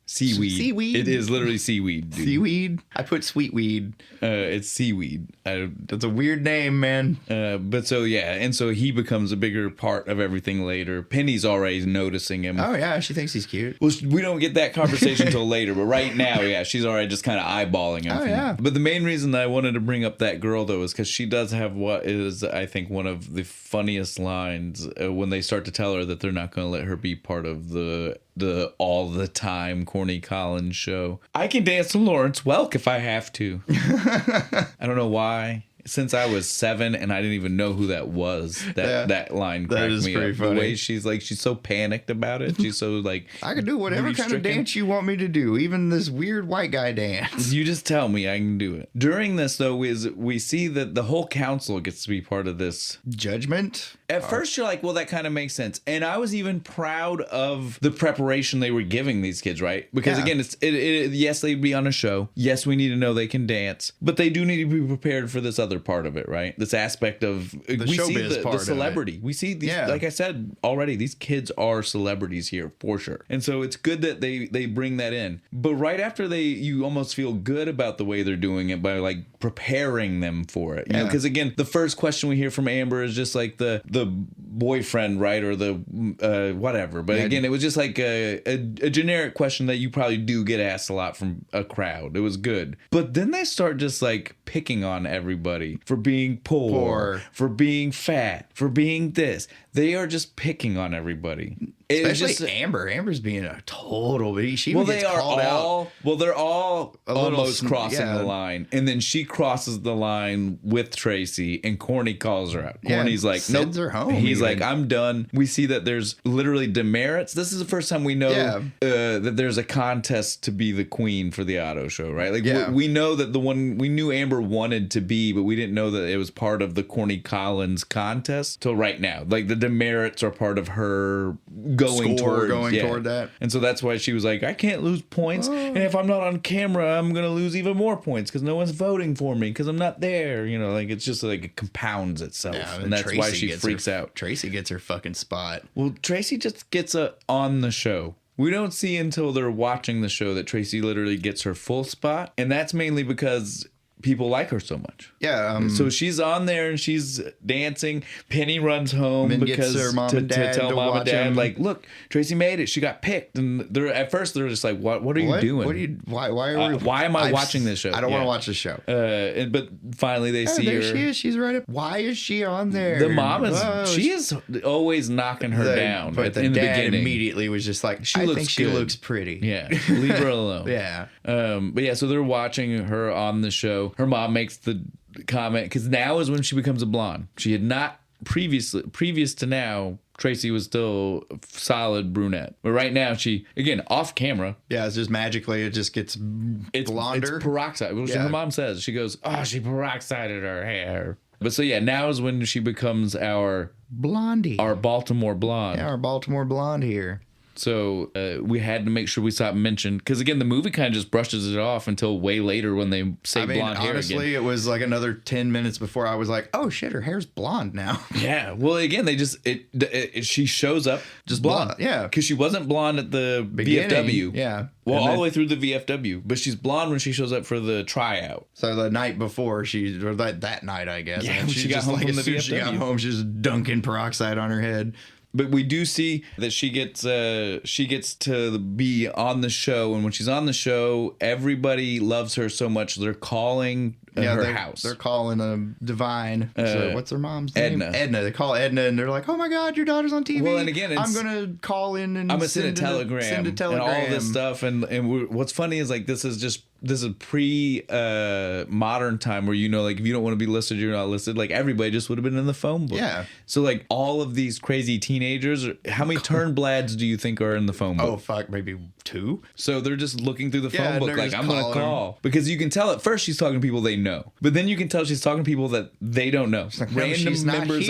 Seaweed. It is literally seaweed. Dude. Seaweed? I put sweetweed. It's seaweed. That's a weird name, man. But so, yeah. And so he becomes a bigger part of everything later. Penny's already noticing him. Oh, yeah. She thinks he's cute. Well, we don't get that conversation until later. But right now, yeah, she's already just kind of eyeballing him. Oh, yeah. But the main reason that I wanted to bring up that girl, though, is because she does have what is, I think, one of the funniest lines when they start to tell her that they're not going to let her be part of the all the time Corny Collins show. I can dance to Lawrence Welk if I have to. I don't know why. Since I was 7 and I didn't even know who that was. That line cracked me up. Funny. The way she's so panicked about it. She's so like, I can do whatever kind of dance you want me to do, even this weird white guy dance. You just tell me, I can do it. During this though, we see that the whole council gets to be part of this judgment. At first you're like, well, that kind of makes sense. And I was even proud of the preparation they were giving these kids, right? Because again, yes, they'd be on a show. Yes, we need to know they can dance, but they do need to be prepared for this other other part of it, right? This aspect of we see the celebrity. We see these, like I said already, these kids are celebrities here for sure. And so it's good that they bring that in. But right after you almost feel good about the way they're doing it by like preparing them for it. You know, because again, the first question we hear from Amber is just like the boyfriend, right? Or the whatever. But again, it was just like a generic question that you probably do get asked a lot from a crowd. It was good. But then they start just like picking on everybody for being poor, for being fat, for being this. They are just picking on everybody. Especially Amber. Amber's being a total. She gets called out. Well, they're all almost crossing the line, and then she crosses the line with Tracy, and Corny calls her out. Corny's like, "Nope." Her home. He's like, "I'm done." We see that there's literally demerits. This is the first time we know that there's a contest to be the queen for the auto show, right? Like we know that the one we knew Amber wanted to be, but we didn't know that it was part of the Corny Collins contest till right now. Like the demerits are part of her going toward that. And so that's why she was like, I can't lose points. And if I'm not on camera, I'm going to lose even more points because no one's voting for me because I'm not there. You know, like it's just like it compounds itself. Yeah, and that's why she freaks out. Tracy gets her fucking spot. Well, Tracy just gets on the show. We don't see until they're watching the show that Tracy literally gets her full spot. And that's mainly because people like her so much. Yeah. So she's on there and she's dancing. Penny runs home because her mom and dad to tell mom and dad, like, look, Tracy made it. She got picked. And at first they're just like, what are you doing? Why am I watching this show? I don't want to watch this show. But finally they see there her. She is. She's right up. Why is she on there? The mom is always knocking her down. But the dad immediately was just like, I think she looks pretty. Yeah. Leave her alone. Yeah. But yeah, so they're watching her on the show. Her mom makes the comment because now is when she becomes a blonde. She had not previous to now. Tracy was still a solid brunette, but right now she again off camera. Yeah, it's just magically it just gets blonder. It's peroxide. Well, her mom says she goes, "Oh, she peroxided her hair." But so yeah, now is when she becomes our blondie, our Baltimore blonde. Yeah, our Baltimore blonde here. So we had to make sure we stopped mentioning because again the movie kind of just brushes it off until way later when they say blonde hair. Honestly, it was like another 10 minutes before I was like, oh shit, her hair's blonde now. Yeah. Well, again, they just she shows up just blonde. Yeah, because she wasn't blonde at the VFW. Yeah. Well, all the way through the VFW, but she's blonde when she shows up for the tryout. So the night before or that night, I guess. Yeah, she got home from the VFW. She got home, she's dunking peroxide on her head. But we do see that she gets to be on the show, and when she's on the show, everybody loves her so much they're calling her house. They're calling Divine. So what's her mom's name? Edna. They call Edna, and they're like, "Oh my God, your daughter's on TV." Well, and again, I'm gonna call in and I'm gonna send a telegram and all this stuff. And what's funny is like this is pre modern time where like if you don't want to be listed, you're not listed. Like everybody just would have been in the phone book. Yeah. So like all of these crazy teenagers, how many Turnblads do you think are in the phone book? Oh fuck, maybe 2. So they're just looking through the phone book like I'm gonna call because you can tell at first she's talking to people they know, but then you can tell she's talking to people that they don't know. Like, random members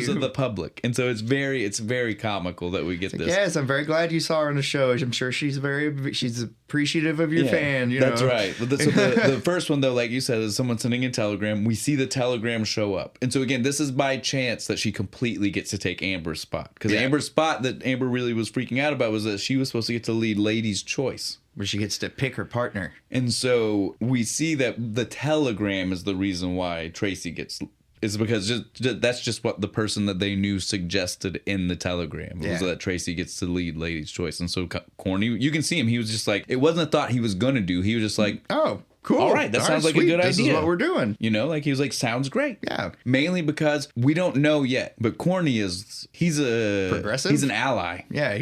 of the public, and so it's very comical that we get this. Yes, I'm very glad you saw her on the show. I'm sure she's appreciative of your fan. That's right. But the first one though, like you said, is someone sending a telegram. We see the telegram show up, and so again, this is by chance that she completely gets to take Amber's spot because Amber's spot that Amber really was freaking out about was that she was supposed to get to lead Ladies' Choice. Where she gets to pick her partner. And so we see that the telegram is the reason why Tracy gets... Is because that's just what the person that they knew suggested in the telegram. It was that Tracy gets to lead Ladies' Choice. And so Corny, you can see him. He was just like... It wasn't a thought he was going to do. He was just like... Oh, cool. All right, that sounds like a good idea. This is what we're doing. You know, like he was like, sounds great. Yeah. Mainly because we don't know yet. But Corny he's a... Progressive? He's an ally. Yeah,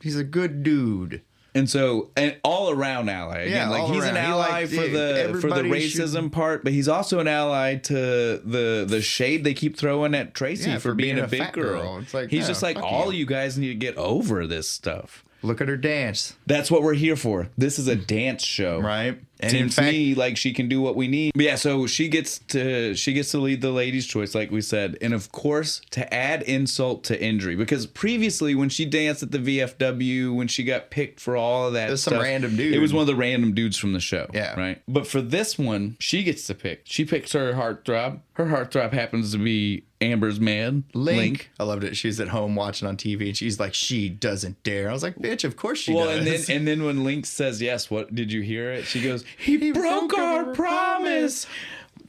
he's a good dude. And so, an all-around ally. Again, like he's an ally for the racism part, but he's also an ally to the shade they keep throwing at Tracy for being a big girl. It's like, he's just like, all you guys need to get over this stuff. Look at her dance. That's what we're here for. This is a dance show. Right. And seems to me like she can do what we need. But yeah, so she gets to lead the ladies' choice, like we said, and of course to add insult to injury, because previously when she danced at the VFW, when she got picked for all of that, it was some random dude. It was one of the random dudes from the show. Yeah, right. But for this one, she gets to pick. She picks her heartthrob. Her heartthrob happens to be Amber's man, Link. I loved it. She's at home watching on TV, and she's like, "She doesn't dare." I was like, "Bitch, of course she does." And then when Link says yes, what did you hear it? She goes, "He broke our promise.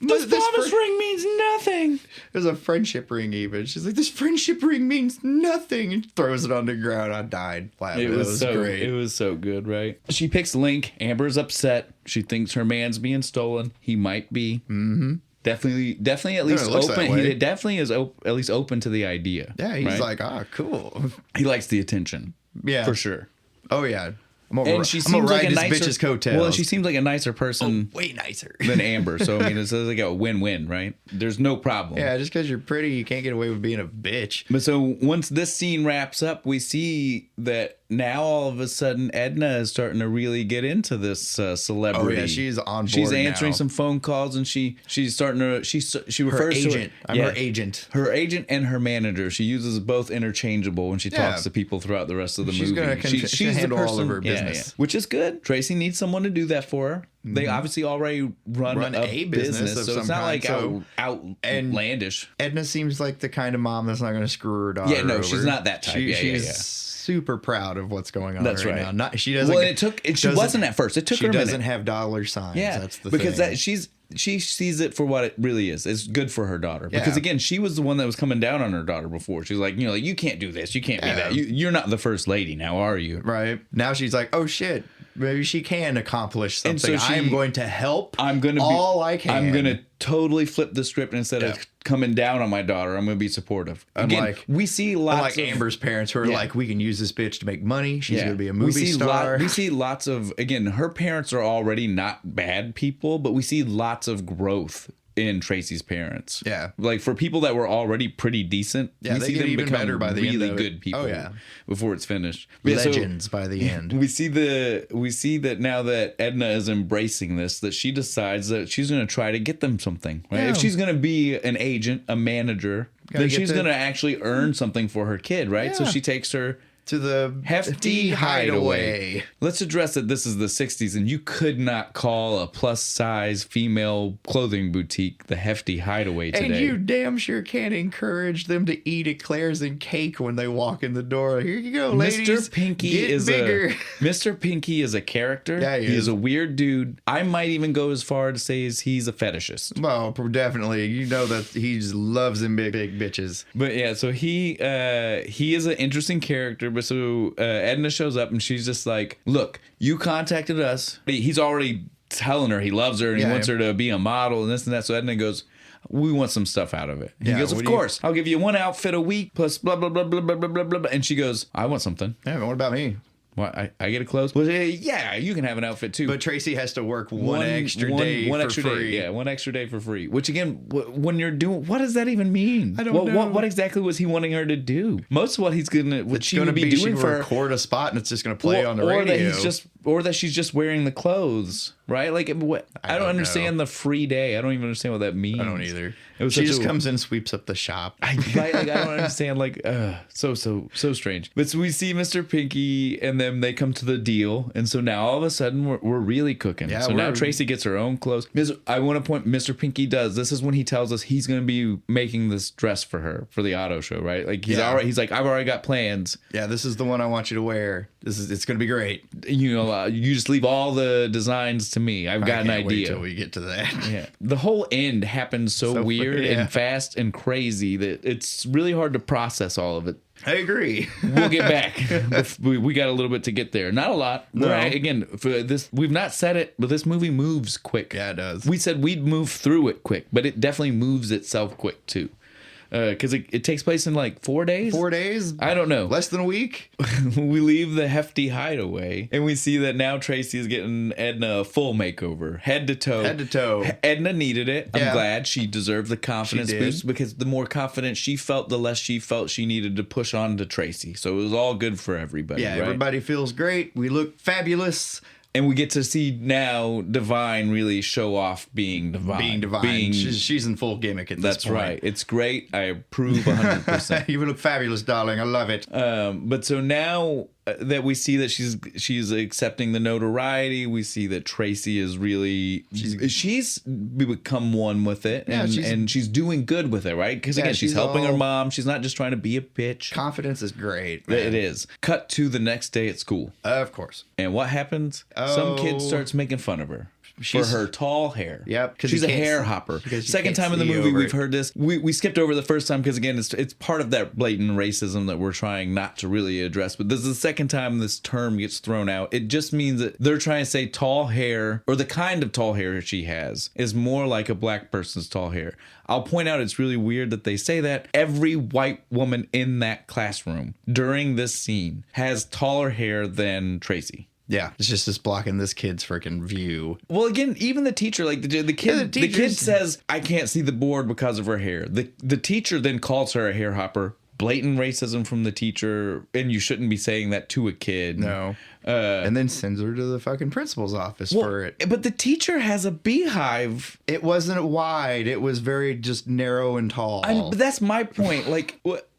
This promise ring means nothing." There's a friendship ring even. She's like, "This friendship ring means nothing," and throws it on the ground. I died laughing. It was so great. It was so good, right? She picks Link. Amber's upset. She thinks her man's being stolen. He might be. Mm-hmm. Definitely at least open. He definitely is at least open to the idea. Yeah, he's like, cool. He likes the attention. Yeah, for sure. Oh yeah. She seems like a nicer bitch's coattails. Well, she seems like a nicer person. Way nicer than Amber. So I mean, it's like a win-win, right? There's no problem. Yeah, just because you're pretty, you can't get away with being a bitch. But so once this scene wraps up, we see that now all of a sudden Edna is starting to really get into this celebrity. Oh yeah, she's on board. She's answering some phone calls, and she's starting to she refers her agent. to her agent. Her agent and her manager. She uses both interchangeable when she talks to people throughout the rest of the movie. She's handle all of her business, which is good. Tracy needs someone to do that for her. They obviously already run a business, so it's not like outlandish. Edna seems like the kind of mom that's not going to screw her daughter. Yeah, no, over. she's not that type. She's super proud of what's going on. That's right. Now. She doesn't. Well, she wasn't at first. It took her a minute. She doesn't have dollar signs. Yeah, that's the because thing. she sees it for what it really is. It's good for her daughter. Because again, she was the one that was coming down on her daughter before. She's like, you can't do this. You can't be that. You're not the first lady now, are you? Right. Now she's like, oh shit. Maybe she can accomplish something. So I am going to help. I'm going to all I can. I'm going to totally flip the script, and instead of coming down on my daughter, I'm going to be supportive. Again, we see lots of Amber's parents who are like, we can use this bitch to make money. She's going to be a movie star. We see lots of, again, her parents are already not bad people, but we see lots of growth in Tracy's parents. Yeah. Like for people that were already pretty decent, we see them become better by the really end good people before it's finished. Legends by the end. We see that now that Edna is embracing this, that she decides that she's going to try to get them something. Right? Yeah. If she's going to be an agent, a manager, then she's going to actually earn something for her kid, right? Yeah. So she takes her to the Hefty Hideaway. Let's address that this is the 60s, and you could not call a plus-size female clothing boutique the Hefty Hideaway today. And you damn sure can't encourage them to eat eclairs and cake when they walk in the door. Here you go, ladies. Mr. Pinky is a character. Yeah, he is a weird dude. I might even go as far to say he's a fetishist. Well, definitely. You know that he just loves them big bitches. But yeah, so he is an interesting character. But so Edna shows up and she's just like, look, you contacted us. He's already telling her he loves her and he wants her to be a model and this and that. So Edna goes, we want some stuff out of it. He goes, of course. I'll give you one outfit a week plus blah, blah, blah, blah, blah, blah, blah, blah. And she goes, I want something. Yeah, but what about me? What, I get a clothes? Well, yeah, you can have an outfit too. But Tracy has to work one extra day for free. Yeah, one extra day for free. Which again, when you're doing, what does that even mean? I don't know. What exactly was he wanting her to do? Most of what he's gonna, what she would be doing for, record a spot and it's just gonna play on the radio. Or that she's just wearing the clothes, right? Like, I don't understand the free day. I don't even understand what that means. I don't either. She just comes in and sweeps up the shop. I don't understand. Like, so strange. But so we see Mr. Pinky, and then they come to the deal, and so now all of a sudden we're really cooking. Yeah, so now Tracy gets her own clothes. I want to point. Mr. Pinky does. This is when he tells us he's going to be making this dress for her for the auto show, right? Like he's like, I've already got plans. Yeah, this is the one I want you to wear. It's going to be great. You just leave all the designs to me. I've got an idea. Wait till we get to that. Yeah, the whole end happens so weird and fast and crazy that it's really hard to process all of it. I agree. We'll get back. We got a little bit to get there. Not a lot. No. Again, for this, we've not said it, but this movie moves quick. Yeah, it does. We said we'd move through it quick, but it definitely moves itself quick too. Because it takes place in like 4 days? 4 days? I don't know. Less than a week? We leave the Hefty Hideaway, and we see that now Tracy is getting Edna a full makeover. Head to toe. Edna needed it. I'm glad. She deserved the confidence boost, because the more confident she felt, the less she felt she needed to push on to Tracy. So it was all good for everybody. Yeah, right? Everybody feels great. We look fabulous. And we get to see now Divine really show off being Divine. Being Divine. She's in full gimmick at this point. That's right. It's great. I approve 100%. You look fabulous, darling. I love it. But so now that we see that she's accepting the notoriety, we see that Tracy is really she's become one with it, and she's doing good with it, right? Because again, she's helping her mom. She's not just trying to be a bitch. Confidence is great, man. It is. Cut to the next day at school. Of course. And what happens? Some kid starts making fun of her. For her tall hair. Yep. She's a hair hopper. Second time in the movie we've heard this. We skipped over the first time because, again, it's part of that blatant racism that we're trying not to really address. But this is the second time this term gets thrown out. It just means that they're trying to say tall hair, or the kind of tall hair she has, is more like a black person's tall hair. I'll point out it's really weird that they say that. Every white woman in that classroom during this scene has taller hair than Tracy. Yeah, it's just blocking this kid's freaking view. Well, again, even the teacher, like the kid says, I can't see the board because of her hair. The teacher then calls her a hair hopper. Blatant racism from the teacher, and you shouldn't be saying that to a kid. No. And then sends her to the fucking principal's office for it. But the teacher has a beehive. It wasn't wide. It was very just narrow and tall. But that's my point. Like, what?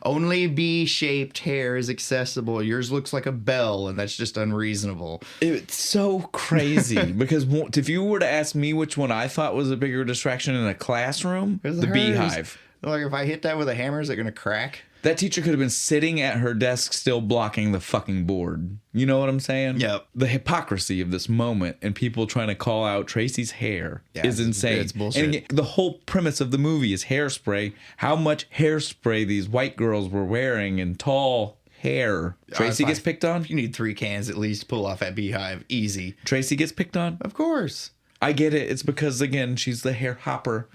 Only bee-shaped hair is accessible. Yours looks like a bell, and that's just unreasonable. It's so crazy because if you were to ask me which one I thought was a bigger distraction in a classroom, the beehive. Like, if I hit that with a hammer, is it going to crack? That teacher could have been sitting at her desk still blocking the fucking board. You know what I'm saying? Yep. The hypocrisy of this moment and people trying to call out Tracy's hair is insane. It's bullshit. And again, the whole premise of the movie is hairspray. How much hairspray these white girls were wearing and tall hair. Tracy gets picked on? You need 3 cans at least to pull off that beehive. Easy. Tracy gets picked on? Of course. I get it. It's because, again, she's the hair hopper.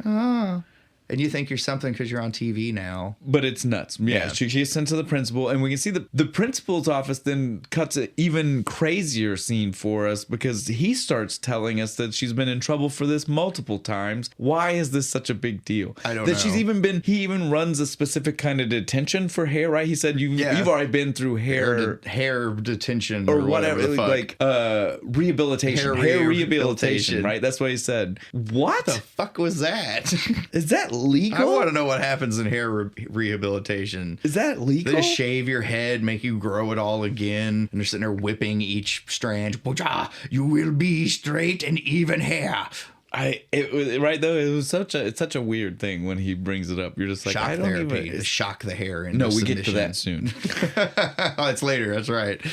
And you think you're something because you're on TV now. But it's nuts. Yeah. She gets sent to the principal, and we can see the principal's office then cuts an even crazier scene for us because he starts telling us that she's been in trouble for this multiple times. Why is this such a big deal? I don't know. He even runs a specific kind of detention for hair, right? He said you've already been through hair detention or whatever, like rehabilitation. Hair rehabilitation, right? That's what he said. What the fuck was that? Is that legal? I want to know what happens in hair rehabilitation. Is that legal? They just shave your head, make you grow it all again, and they're sitting there whipping each strand. You will be straight and even hair. It was such a weird thing when he brings it up. You're just like, shock I don't therapy, even shock the hair. No, we get to that soon. Oh, it's later. That's right.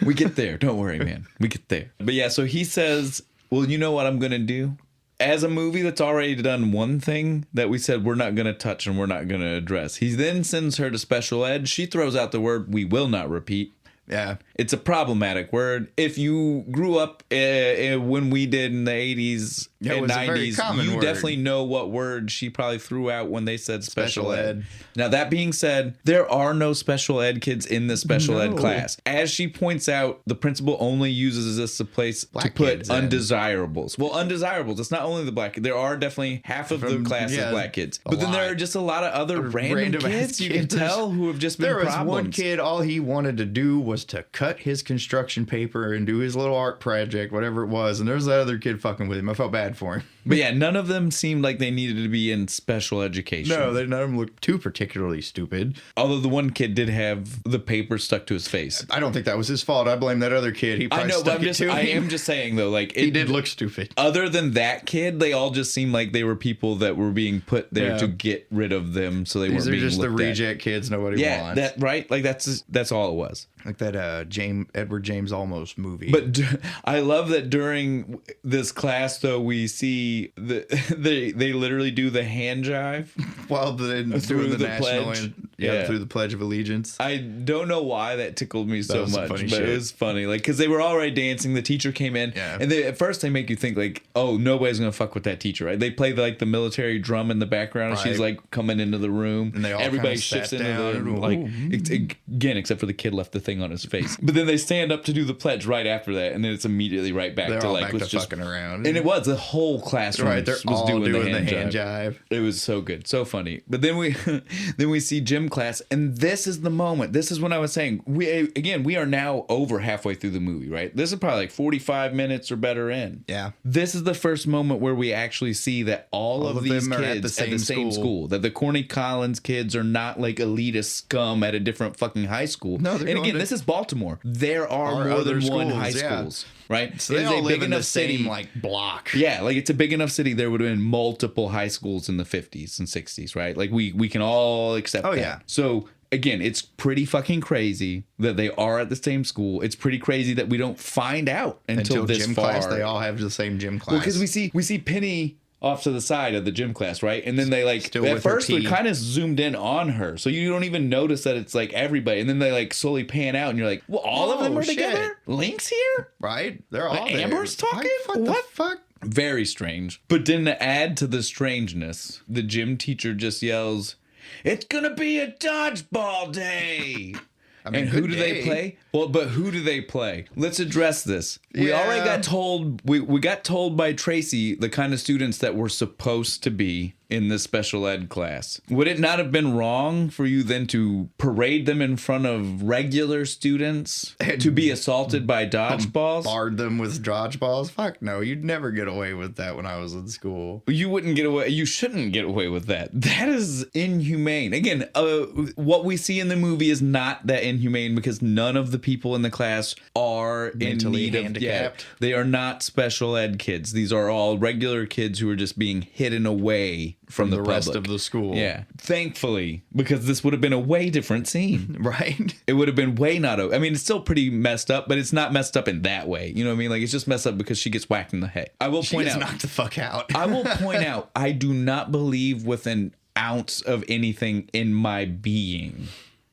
We get there. Don't worry, man. We get there. But yeah, so he says, well, you know what I'm gonna do? As a movie that's already done one thing that we said we're not going to touch and we're not going to address. He then sends her to special ed. She throws out the word, we will not repeat. Yeah. It's a problematic word. If you grew up when we did in the 80s and 90s, you definitely know what word she probably threw out when they said special ed. Now, that being said, there are no special ed kids in the special ed class. As she points out, the principal only uses this as a place to put undesirables. Well, undesirables. It's not only the black kids. There are definitely half of the class is black kids. But then there are just a lot of other random kids you can tell who have just been problems. There was one kid, all he wanted to do was to cut his construction paper and do his little art project, whatever it was. And there's that other kid fucking with him. I felt bad for him. But yeah, none of them seemed like they needed to be in special education. No, none of them looked too particularly stupid. Although the one kid did have the paper stuck to his face. I don't think that was his fault. I blame that other kid. He probably stuck it to him. I am just saying though, like he did look stupid. Other than that kid, they all just seemed like they were people that were being put there to get rid of them, so they weren't being looked at. These are just the reject kids nobody wants. Yeah, right. Like that's all it was. Like that Edward James Olmos movie. But I love that during this class, though, we see they literally do the hand jive while doing the national pledge. Through the Pledge of Allegiance. I don't know why that tickled me so much, but it was funny. Like, because they were already dancing. The teacher came in, and at first they make you think like, oh, nobody's gonna fuck with that teacher, right? They play like the military drum in the background, and she's like coming into the room, and everybody shifts into the room, like again, except for the kid left the thing on his face. But then they stand up to do the pledge right after that, and then it's immediately right back to like let's just fucking around. And it was the whole classroom was all doing the hand jive. It was so good, so funny. But then we see Jim gym class, and this is the moment. This is when I was saying, we are now over halfway through the movie, right? This is probably like 45 minutes or better in. Yeah. This is the first moment where we actually see that all of these kids at the same school. That the Corny Collins kids are not like elitist scum at a different fucking high school. No, and again, this is Baltimore. There are more than one high schools. Right? So they all live in the same like block. Yeah, like it's a big enough city. There would have been multiple high schools in the 50s and 60s, right? Like we can all accept that. Yeah. So again, it's pretty fucking crazy that they are at the same school. It's pretty crazy that we don't find out until this gym far. Class, they all have the same gym class. Well, because we see Penny off to the side of the gym class, right? And then they like Still at first we kind of zoomed in on her, so you don't even notice that it's like everybody. And then they like slowly pan out, and you're like, well, all of them are together. Link's here, right? They're all there. Amber's talking. What the fuck? Very strange. But then to add to the strangeness, the gym teacher just yells, "It's gonna be a dodgeball day." I mean, and who do they play? Well, but who do they play? Let's address this. We already got told, we got told by Tracy the kind of students that we're supposed to be in this special ed class. Would it not have been wrong for you then to parade them in front of regular students to be assaulted by dodgeballs? Bombard them with dodgeballs? Fuck no, you'd never get away with that when I was in school. You wouldn't get away. You shouldn't get away with that. That is inhumane. Again, what we see in the movie is not that inhumane because none of the people in the class are mentally in need handicapped. Of, they are not special ed kids. These are all regular kids who are just being hidden away from the rest of the school. Yeah. Thankfully, because this would have been a way different scene. Right. It would have been way not. I mean, it's still pretty messed up, but it's not messed up in that way. You know what I mean? Like, it's just messed up because she gets whacked in the head. I will point out. Knocked the fuck out. I will point out, I do not believe with an ounce of anything in my being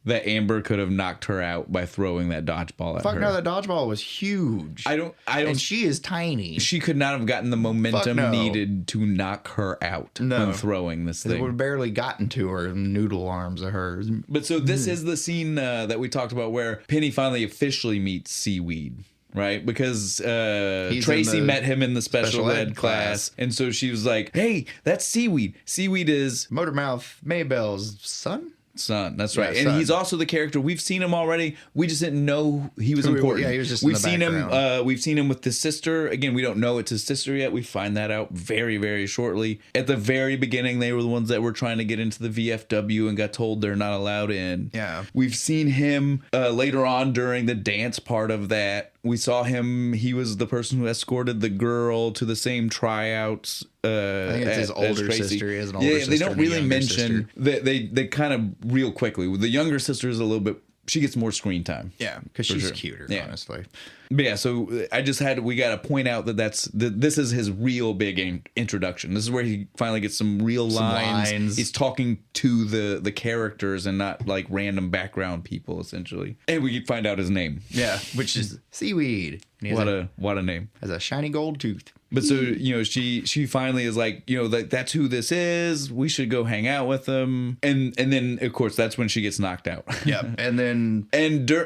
that Amber could have knocked her out by throwing that dodgeball at her. Fuck no, that dodgeball was huge. I don't. And she is tiny. She could not have gotten the momentum needed to knock her out when throwing this thing. It would have barely gotten to her noodle arms of hers. But so this is the scene that we talked about where Penny finally officially meets Seaweed. Right? Because Tracy met him in the special ed class. And so she was like, hey, that's Seaweed. Seaweed is Motormouth Maybell's son? Son, that's right. And son. he's also the character. We've seen him already. We just didn't know he was important. Yeah, he was just in the background. We've seen him with his sister. Again, we don't know it's his sister yet. We find that out very, very shortly. At the very beginning, they were the ones that were trying to get into the VFW and got told they're not allowed in. Yeah. We've seen him later on during the dance part of that. We saw him. He was the person who escorted the girl to the same tryouts. I think it's his older sister. He has an older sister. They don't really mention that. They kind of real quickly. The younger sister is a little bit. She gets more screen time. Yeah, because she's cuter, honestly. But yeah, so we got to point out that this is his real big introduction. This is where he finally gets some real lines. He's talking to the characters and not like random background people, essentially. And we find out his name. Yeah, which is Seaweed. What a name. Has a shiny gold tooth. But so, you know, she finally is like, you know, that's who this is. We should go hang out with them. And then, of course, that's when she gets knocked out. Yeah. And then...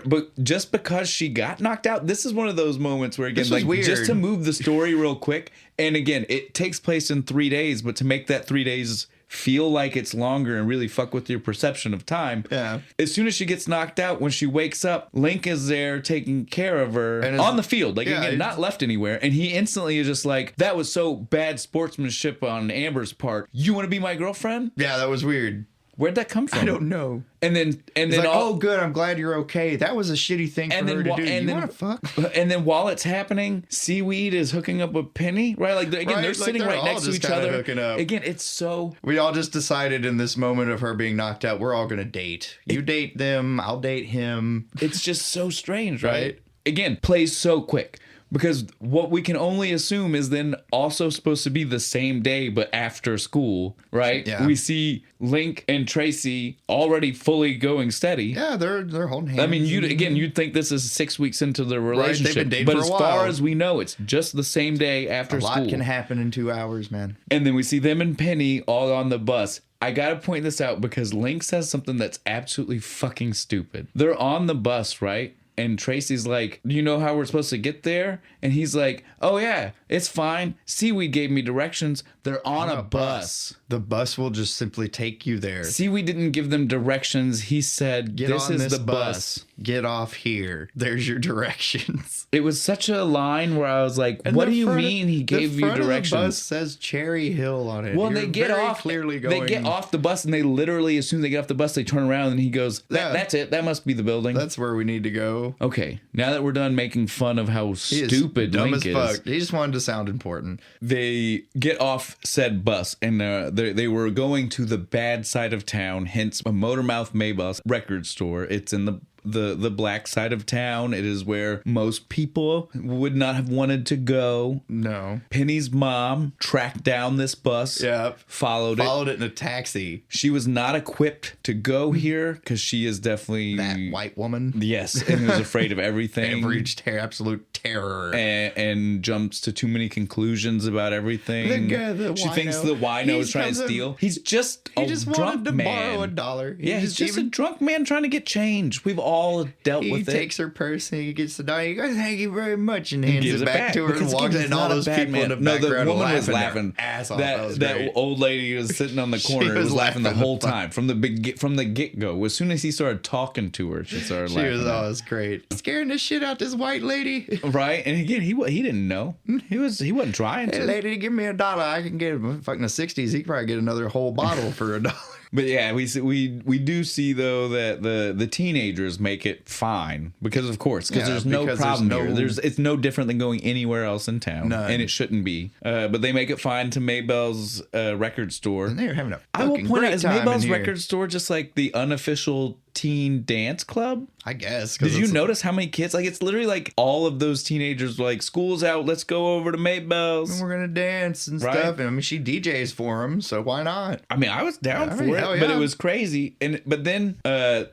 But just because she got knocked out, this is one of those moments where, again, like, weird. Just to move the story real quick. And again, it takes place in 3 days, but to make that 3 days feel like it's longer and really fuck with your perception of time. Yeah. As soon as she gets knocked out, when she wakes up, Link is there taking care of her on the field, like again, not left anywhere. And he instantly is just like, that was so bad sportsmanship on Amber's part. You want to be my girlfriend? Yeah, that was weird. Where'd that come from? I don't know. And then like, oh, good. I'm glad you're okay. That was a shitty thing for her to do. You want to fuck? And then while it's happening, Seaweed is hooking up with Penny, right? Like again, they're sitting right next to each other. Hooking up. Again, it's so. We all just decided in this moment of her being knocked out, we're all gonna date. You date them, I'll date him. It's just so strange, right? Again, plays so quick. Because what we can only assume is then also supposed to be the same day, but after school, right? Yeah. We see Link and Tracy already fully going steady. Yeah, they're holding hands. I mean, you'd think this is 6 weeks into their relationship. Right, they've been dating but for as a while. far as we know, it's just the same day after school. A lot can happen in 2 hours, man. And then we see them and Penny all on the bus. I gotta point this out because Link says something that's absolutely fucking stupid. They're on the bus, right? And Tracy's like, do you know how we're supposed to get there? And he's like, oh yeah, it's fine. Seaweed gave me directions. They're on a bus. The bus will just simply take you there. Seaweed didn't give them directions. He said, this is the bus. Get off here. There's your directions. It was such a line where I was like, what do you mean he gave you directions? The bus says Cherry Hill on it. Well, they get off. Clearly going. They get off the bus, and they literally, as soon as they get off the bus, they turn around, and he goes, that's it. That must be the building. That's where we need to go. Okay, now that we're done making fun of how stupid Link is. Fuck. He just wanted to sound important. They get off said bus, and they were going to the bad side of town, hence a Motormouth Maybus record store. It's in the black side of town. It is where most people would not have wanted to go. No. Penny's mom tracked down this bus. Yep. Followed it in a taxi. She was not equipped to go here because she is definitely that white woman. Yes, and was afraid of everything. Absolute terror. And jumps to too many conclusions about everything. She thinks the wino is trying to steal. He just wanted to borrow $1. He's just a drunk man trying to get change. We've all dealt with it. He takes her purse and he gets the dollar. He goes, thank you very much, and hands it back to her and walks in. And all those people in the background the woman was laughing. Ass off. That old lady was sitting on the corner. was laughing the whole time from the get go. As soon as he started talking to her, she started laughing. She was always great, scaring the shit out this white lady. Right, and again, he didn't know. He wasn't trying to. Hey, lady, give me $1. I can get fucking the 60s. He could probably get another whole bottle for $1. But yeah, we do see though that the teenagers make it fine because there's no problem here. It's no different than going anywhere else in town, and it shouldn't be. But they make it fine to Maybell's record store. And they're having a I will fucking point out, great is time Maybell's in here. record store just like the unofficial teen dance club? I guess. Did you notice how many kids? Like, it's literally like all of those teenagers were like, school's out, let's go over to Maybell's. And we're going to dance and stuff. And I mean, she DJs for them, so why not? I mean, I was down for it, but it was crazy. But then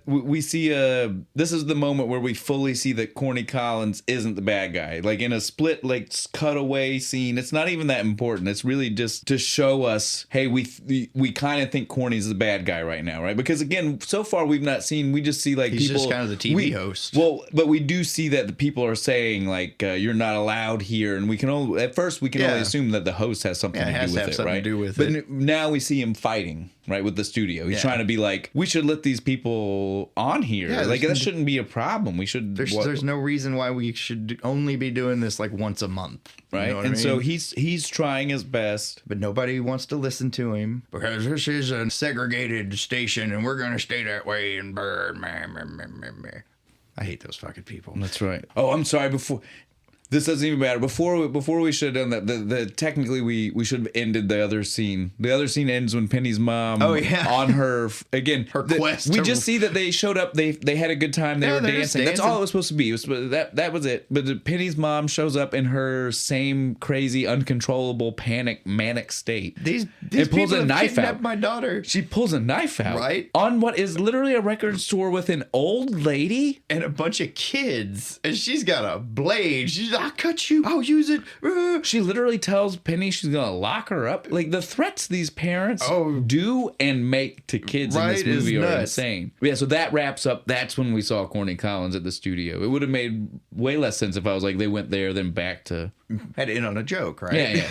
we see, this is the moment where we fully see that Corny Collins isn't the bad guy. Like, in a split, like, cutaway scene, it's not even that important. It's really just to show us, hey, we kind of think Corny's the bad guy right now, right? Because, again, so far we've not seen, we just see, like, he's people... just kind of the TV host. Well, but we do see that the people are saying, like, you're not allowed here, and we can only... At first, we can only assume that the host has something to do with it, right? But now we see him fighting, right, with the studio. He's trying to be like, we should let these people on here. Yeah, like, that shouldn't be a problem. We should... There's no reason why we should only be doing this, like, once a month. Right? You know and so he's trying his best. But nobody wants to listen to him. Because this is a segregated station, and we're going to stay that way, and I hate those fucking people. That's right. Oh, I'm sorry. This doesn't even matter. Before we should have done that, technically we should have ended the other scene. The other scene ends when Penny's mom on her quest. We just see that they showed up. They had a good time. They were dancing. That's all it was supposed to be. That was it. But Penny's mom shows up in her same crazy, uncontrollable, manic state. These pulls a knife out. My daughter. She pulls a knife out. Right on what is literally a record store with an old lady and a bunch of kids, and she's got a blade. She's I'll cut you. I'll use it. She literally tells Penny she's going to lock her up. Like, the threats these parents do and make to kids in this movie are insane. Yeah, so that wraps up. That's when we saw Corny Collins at the studio. It would have made way less sense if I was like, they went there, then back to... Had to end on a joke, right? Yeah.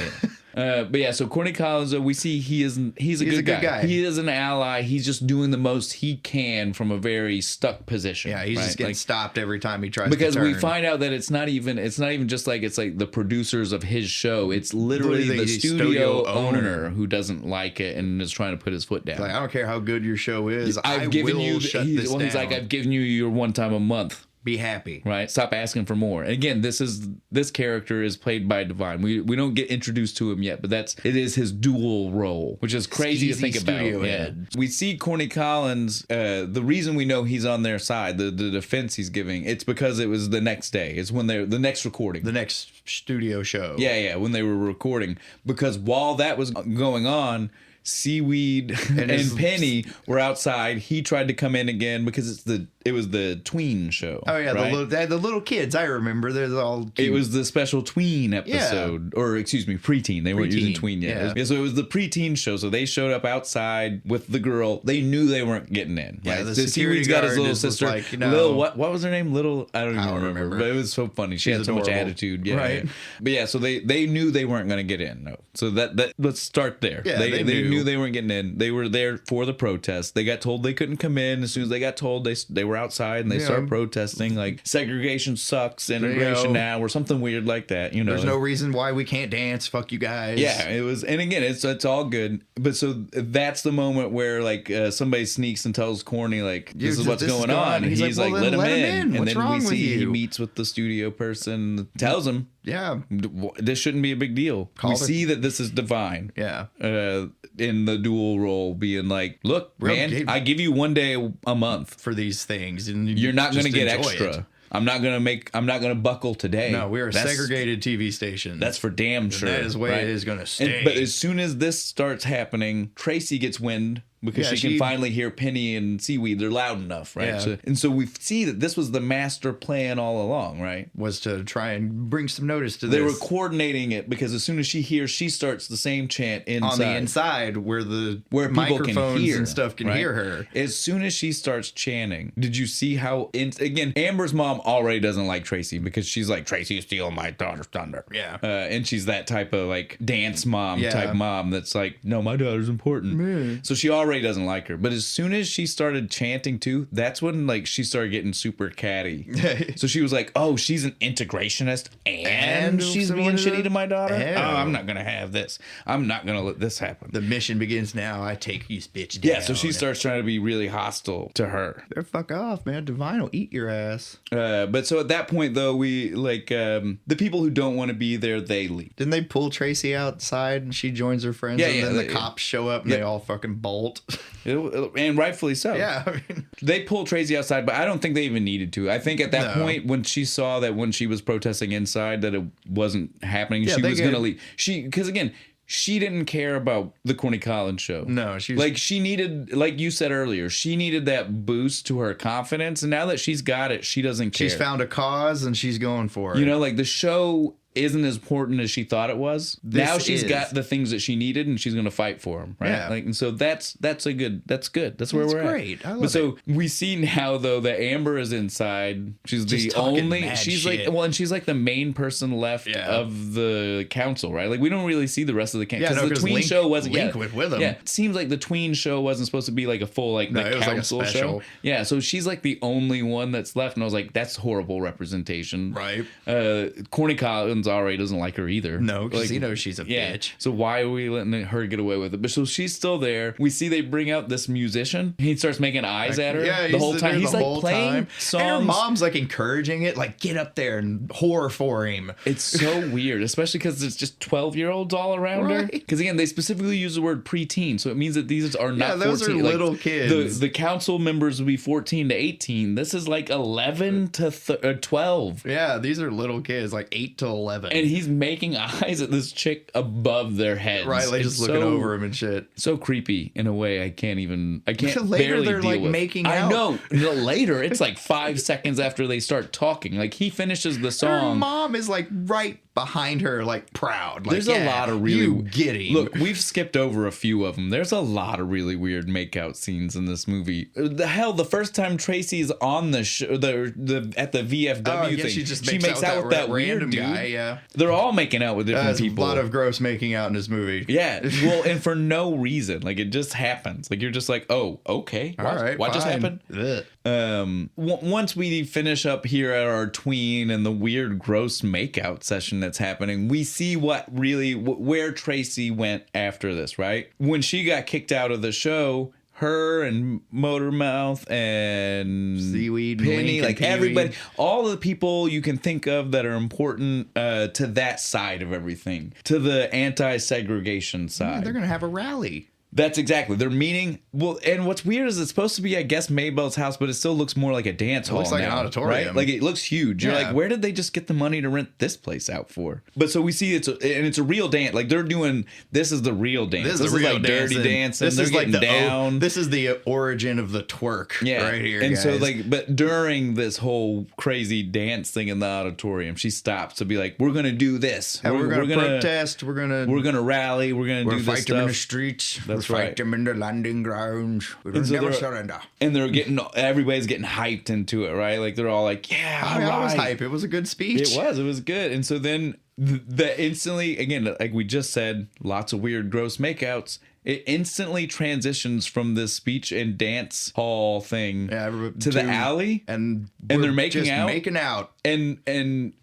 But yeah, so Corny Collins, we see he's a good guy. He is an ally. He's just doing the most he can from a very stuck position. Yeah, he's just getting stopped every time he tries to turn. Because we find out that it's not even just like it's like the producers of his show. It's literally the studio owner who doesn't like it and is trying to put his foot down. Like, I don't care how good your show is. He's like, I've given you your one time a month. Be happy. Right? Stop asking for more. And again, this character is played by Divine. We don't get introduced to him yet, but it is his dual role, which is crazy to think about. Yeah. We see Corny Collins, the reason we know he's on their side, the defense he's giving, it's because it was the next day. It's when the next recording. The next studio show. Yeah, when they were recording. Because while that was going on, Seaweed and Penny were outside. He tried to come in again because the tween show. Oh yeah, right? the little kids. I remember. They're all cute. It was the special tween episode, or excuse me, preteen. They weren't using tween yet. Yeah. So it was the preteen show. So they showed up outside with the girl. They knew they weren't getting in. Yeah, right? the security got his guard little sister. like, Little what was her name? Little I don't even remember. But it was so funny. She had so much attitude. Yeah, right. Yeah. But yeah, so they knew they weren't going to get in. No. So that let's start there. Yeah, they knew they weren't getting in. They were there for the protest. They got told they couldn't come in. As soon as they got told, they were outside and they started protesting like segregation sucks, integration now, or something weird like that. You know, there's no reason why we can't dance. Fuck you guys. Yeah, it was. And again, it's all good. But so that's the moment where like somebody sneaks and tells Corny like this is what's going on. And he's like, let him in. And then we see he meets with the studio person, tells him, yeah, this shouldn't be a big deal. We see that this is divine. Yeah. In the dual role, being like, look, man, I give you one day a month for these things, and you're not going to get extra. I'm not gonna buckle today. No, we're a segregated TV station. That's for damn sure. That is the way it is gonna stay. But as soon as this starts happening, Tracy gets wind because she can finally hear Penny and Seaweed. They're loud enough, right? Yeah. So we see that this was the master plan all along, right? Was to try and bring some notice to this. They were coordinating it because as soon as she hears, she starts the same chant inside. On the inside where people microphones can hear, and stuff can hear her. As soon as she starts chanting, did you see how, again, Amber's mom already doesn't like Tracy because she's like, Tracy is stealing my daughter's thunder. Yeah. And she's that type of like dance mom type mom that's like, no, my daughter's important. So she already doesn't like her. But as soon as she started chanting too, that's when like she started getting super catty. So she was like, oh, she's an integrationist and she's being shitty to my daughter? Oh, I'm not going to have this. I'm not going to let this happen. The mission begins now. I take you bitch down. Yeah, so she starts trying to be really hostile to her. Fuck off, man. Divine will eat your ass. But so at that point, though, we like the people who don't want to be there, they leave. Didn't they pull Tracy outside and she joins her friends? And then the cops show up and they all fucking bolt. And rightfully so. Yeah. I mean, they pulled Tracy outside, but I don't think they even needed to. I think at that point, when she saw that when she was protesting inside that it wasn't happening, she was going to leave. Because again, she didn't care about the Corny Collins show. No, she needed, like you said earlier, she needed that boost to her confidence. And now that she's got it, she doesn't care. She's found a cause and she's going for it. You know, like the show isn't as important as she thought it was. Now she's got the things that she needed and she's going to fight for them, right? Yeah. Like, and so that's good. That's where we're great. At. I love it. We see now though that Amber is inside. She's the only. She's like, well, and she's like the main person left of the council, right? Like we don't really see the rest of the council because the tween show wasn't. Link with them. Yeah, it seems like the tween show wasn't supposed to be like a full like the council like show. Yeah, so she's like the only one that's left, and I was like, that's horrible representation, right? Corny Collins already doesn't like her either. No, because he knows she's a bitch. So why are we letting her get away with it? But so she's still there. We see they bring out this musician. He starts making eyes at her the whole time. He's like playing songs. And her mom's like encouraging it, like get up there and whore for him. It's so weird, especially because it's just 12-year-olds all around her. Because again, they specifically use the word preteen, so it means that these are not 14. Those are little kids. The council members would be 14 to 18. This is like 11 to 12. Yeah, these are little kids, like 8 to 11. And he's making eyes at this chick above their heads. Right, like just looking over him and shit. So creepy in a way I can't later barely they're deal like with. Making out. I know. Later, it's like 5 seconds after they start talking. Like he finishes the song. Her mom is like right behind her, like proud. Like, there's a lot of really giddy. Look, we've skipped over a few of them. There's a lot of really weird makeout scenes in this movie. The first time Tracy's on the show, at the VFW thing, she makes out with that weird dude. Guy. Yeah, they're all making out with different people. A lot of gross making out in this movie. Yeah, well, and for no reason. Like it just happens. Like you're just like, oh, okay, all right, what just happened? Once we finish up here at our tween and the weird gross makeout session that's happening, we see where Tracy went after this, right? When she got kicked out of the show, her and Motormouth and Seaweed, Penny, like everybody, all the people you can think of that are important to that side of everything, to the anti-segregation side. Yeah, they're gonna have a rally. That's exactly. They're meeting. Well, and what's weird is it's supposed to be, I guess, Maybelle's house, but it still looks more like a dance hall. It looks like now, an auditorium. right? Like it looks huge. You're like, where did they just get the money to rent this place out for? But so we see it's a real dance. Like they're doing, this is the real dance. This is like dirty dancing. This is like down. This is the origin of the twerk right here, and guys. so like, but during this whole crazy dance thing in the auditorium, she stops to be like, we're going to do this. And we're going to protest. We're going to rally. We're going to do this fight stuff. them in the streets. That's we'll right. Fight them in the landing grounds. We will never surrender. And everybody's getting hyped into it, right? Like they're all like, yeah, all right. It was hype. It was a good speech. It was good. And so then the instantly, again, like we just said, lots of weird, gross makeouts. It instantly transitions from this speech and dance hall thing to the alley, and they're making out. And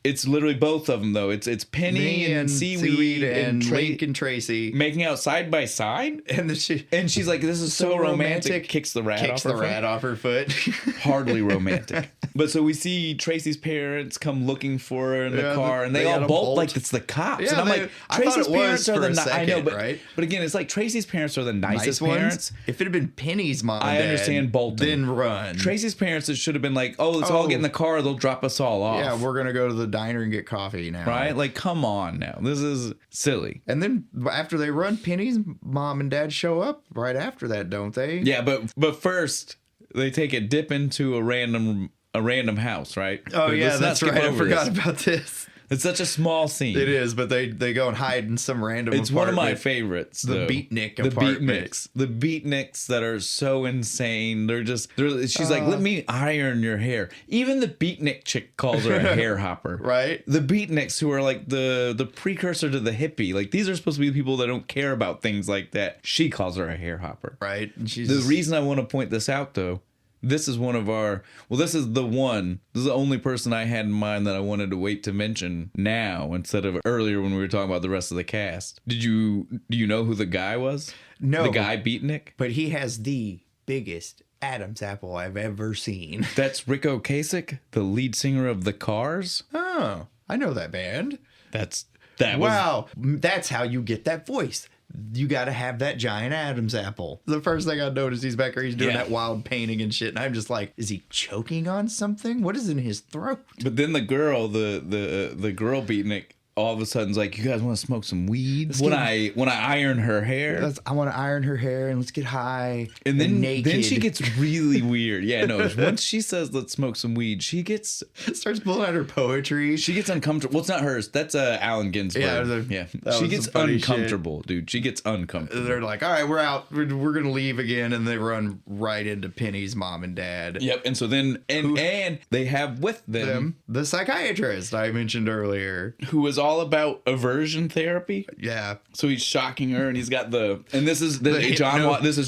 it's literally both of them though. It's Penny and Seaweed and Link and Tracy making out side by side, and she's like, "This is so romantic." Kicks the rat off her foot. Hardly romantic. But so we see Tracy's parents come looking for her in the car, and they all bolt like it's the cops. Yeah, and I'm like, Tracy's parents are the I know, but again, it's like Tracy's parents are the nicest parents. If it had been Penny's mom and I understand bolting. Then run. Tracy's parents should have been like, oh, let's all get in the car. They'll drop us all off. Yeah, we're going to go to the diner and get coffee now. Right? Like, come on now. This is silly. And then after they run, Penny's mom and dad show up right after that, don't they? Yeah, but first, they take a dip into a random house, right? Oh, yeah, that's right. I forgot about this. It's such a small scene. It is, but they go and hide in some random apartment. It's one of my favorites. The Beatnik apartment. The Beatniks that are so insane. She's like, let me iron your hair. Even the Beatnik chick calls her a hair hopper. Right? The Beatniks, who are like the precursor to the hippie. Like, these are supposed to be the people that don't care about things like that. She calls her a hair hopper. Right? And the reason I want to point this out, though, this is this is the only person I had in mind that I wanted to wait to mention now instead of earlier when we were talking about the rest of the cast. Do you know who the guy was? No. The guy Beatnik? But he has the biggest Adam's apple I've ever seen. That's Rick Ocasek, the lead singer of The Cars. Oh, I know that band. That's how you get that voice. You got to have that giant Adam's apple. The first thing I noticed, he's back there, he's doing that wild painting and shit. And I'm just like, is he choking on something? What is in his throat? But then the girl, the girl Beatnik, all of a sudden's like, you guys want to smoke some weed? When I iron her hair. I want to iron her hair and let's get high and then naked. Then she gets really weird. Yeah, no. Once she says let's smoke some weed, she starts pulling out her poetry. She gets uncomfortable. Well, it's not hers. That's Allen Ginsberg. Yeah. She gets uncomfortable, dude. She gets uncomfortable. They're like, all right, we're out. We're gonna leave again, and they run right into Penny's mom and dad. Yep. And so then and they have with them the psychiatrist I mentioned earlier, who was all about aversion therapy. Yeah. So he's shocking her, and he's got this is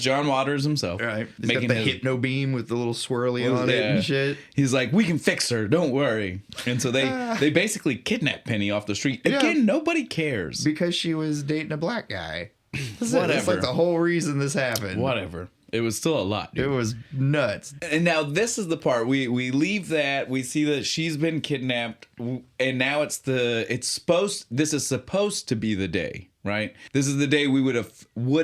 John Waters himself. Right. He's got the hypno beam with the little swirly on it and shit. He's like, we can fix her, don't worry. And so they basically kidnap Penny off the street. Again, nobody cares. Because she was dating a black guy. Whatever. That's like the whole reason this happened. Whatever. It was still a lot, dude. It was nuts. And now this is the part we leave that, we see that she's been kidnapped, and now this is supposed to be the day, right? This is the day we would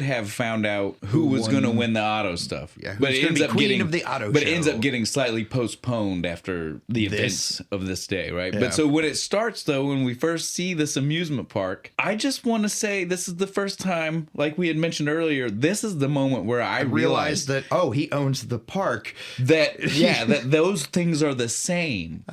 have found out who was going to win the auto stuff. Yeah, but it ends up queen of the auto But show. it ends up getting slightly postponed after the events of this day, right? Yeah. But so when it starts, though, when we first see this amusement park, I just want to say this is the first time, like we had mentioned earlier, this is the moment where I realized that he owns the park. That those things are the same.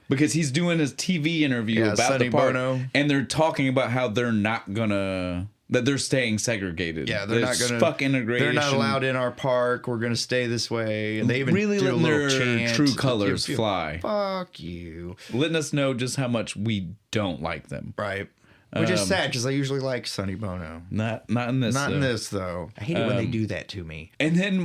Because he's doing his TV interview about Sonny the park, Bono. And they're talking about how they're not gonna, that they're staying segregated. Yeah, they're not gonna fuck integration. They're not allowed in our park. We're gonna stay this way. And they even really do a letting little their chant. true colors fly. Fuck you. Letting us know just how much we don't like them. Right. Which is sad because I usually like Sonny Bono. Not in this. Not in this though. I hate it when they do that to me. And then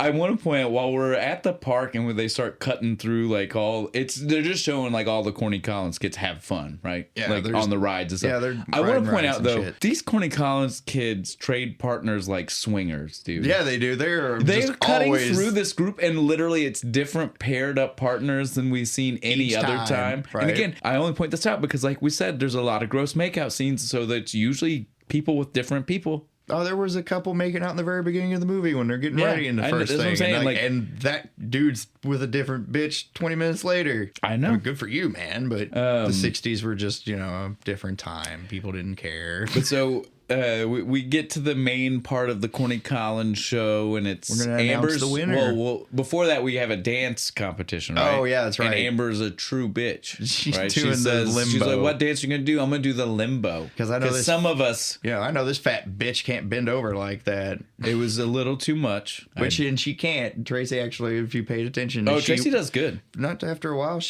I want to point out, while we're at the park and when they start cutting through they're just showing like all the Corny Collins kids have fun, right? Yeah, like on the rides and stuff. Yeah, I want to point out though, shit. these Corny Collins kids trade partners like swingers, dude. Yeah, they do. They're cutting through this group, and literally it's different paired up partners than we've seen any other time. Right? And again, I only point this out because, like we said, there's a lot of gross makeout scenes, so that's usually people with different people. Oh, there was a couple making out in the very beginning of the movie when they're getting ready in the first thing. And that dude's with a different bitch 20 minutes later. I know. Good for you, man. But the 60s were just, a different time. People didn't care. But so... we get to the main part of the Corny Collins show, and it's Amber's the winner. Well, before that, we have a dance competition, right? Oh, yeah, that's right. And Amber's a true bitch. She's right? doing the limbo. She's like, "What dance are you gonna do? I'm gonna do the limbo." Because I know some of us. Yeah, I know this fat bitch can't bend over like that. It was a little too much. And she can't. Tracy actually, if you paid attention, Tracy does good. Not after a while, No,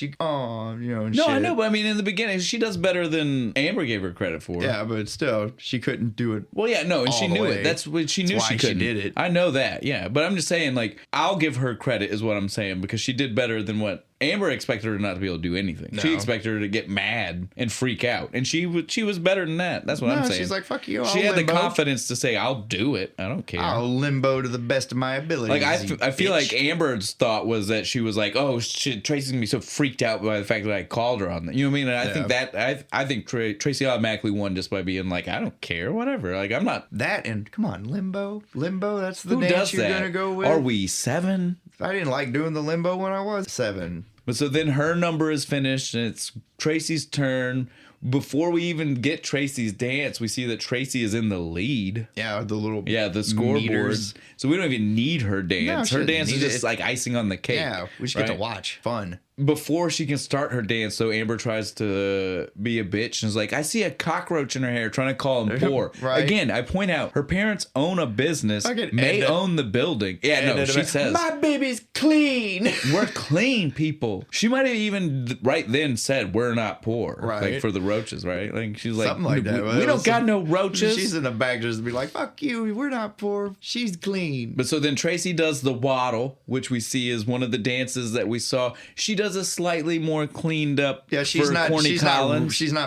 shit. I know, but I mean, in the beginning, she does better than Amber gave her credit for. Yeah, but still, she couldn't do it. Well, yeah, no, and she knew it. That's what she knew. That's why she couldn't. She did it. I know that, yeah. But I'm just saying, like, I'll give her credit, is what I'm saying, because she did better than what Amber expected her not to be able to do anything. No. She expected her to get mad and freak out, and she was better than that. That's what I'm saying. She's like, "Fuck you." She had the confidence to say, "I'll do it. I don't care. I'll limbo to the best of my ability." Like I feel like Amber's thought was that she was like, "Oh shit, Tracy's gonna be so freaked out by the fact that I called her on that." You know what I mean? And I think that I think Tracy automatically won just by being like, "I don't care, whatever." Like I'm not that. And come on, limbo. That's the dance you're gonna go with. Are we 7? I didn't like doing the limbo when I was 7. But so then her number is finished, and it's Tracy's turn. Before we even get Tracy's dance, we see that Tracy is in the lead. Yeah, the scoreboard. Meters. So we don't even need her dance. Her dance is just like icing on the cake. Yeah, we just get to watch. Fun. Before she can start her dance, so Amber tries to be a bitch and is like, "I see a cockroach in her hair," trying to call him poor. Right. Again, I point out her parents own a business, may own the building. Yeah, no, she says, "My baby's clean." We're clean people. She might have even right then said, "We're not poor," right? Like for the roaches, right? Like she's like, something like that. We don't got no roaches. She's in the back just to be like, "Fuck you, we're not poor. She's clean." But so then Tracy does the waddle, which we see is one of the dances that we saw. She does a slightly more cleaned up. Yeah, she's not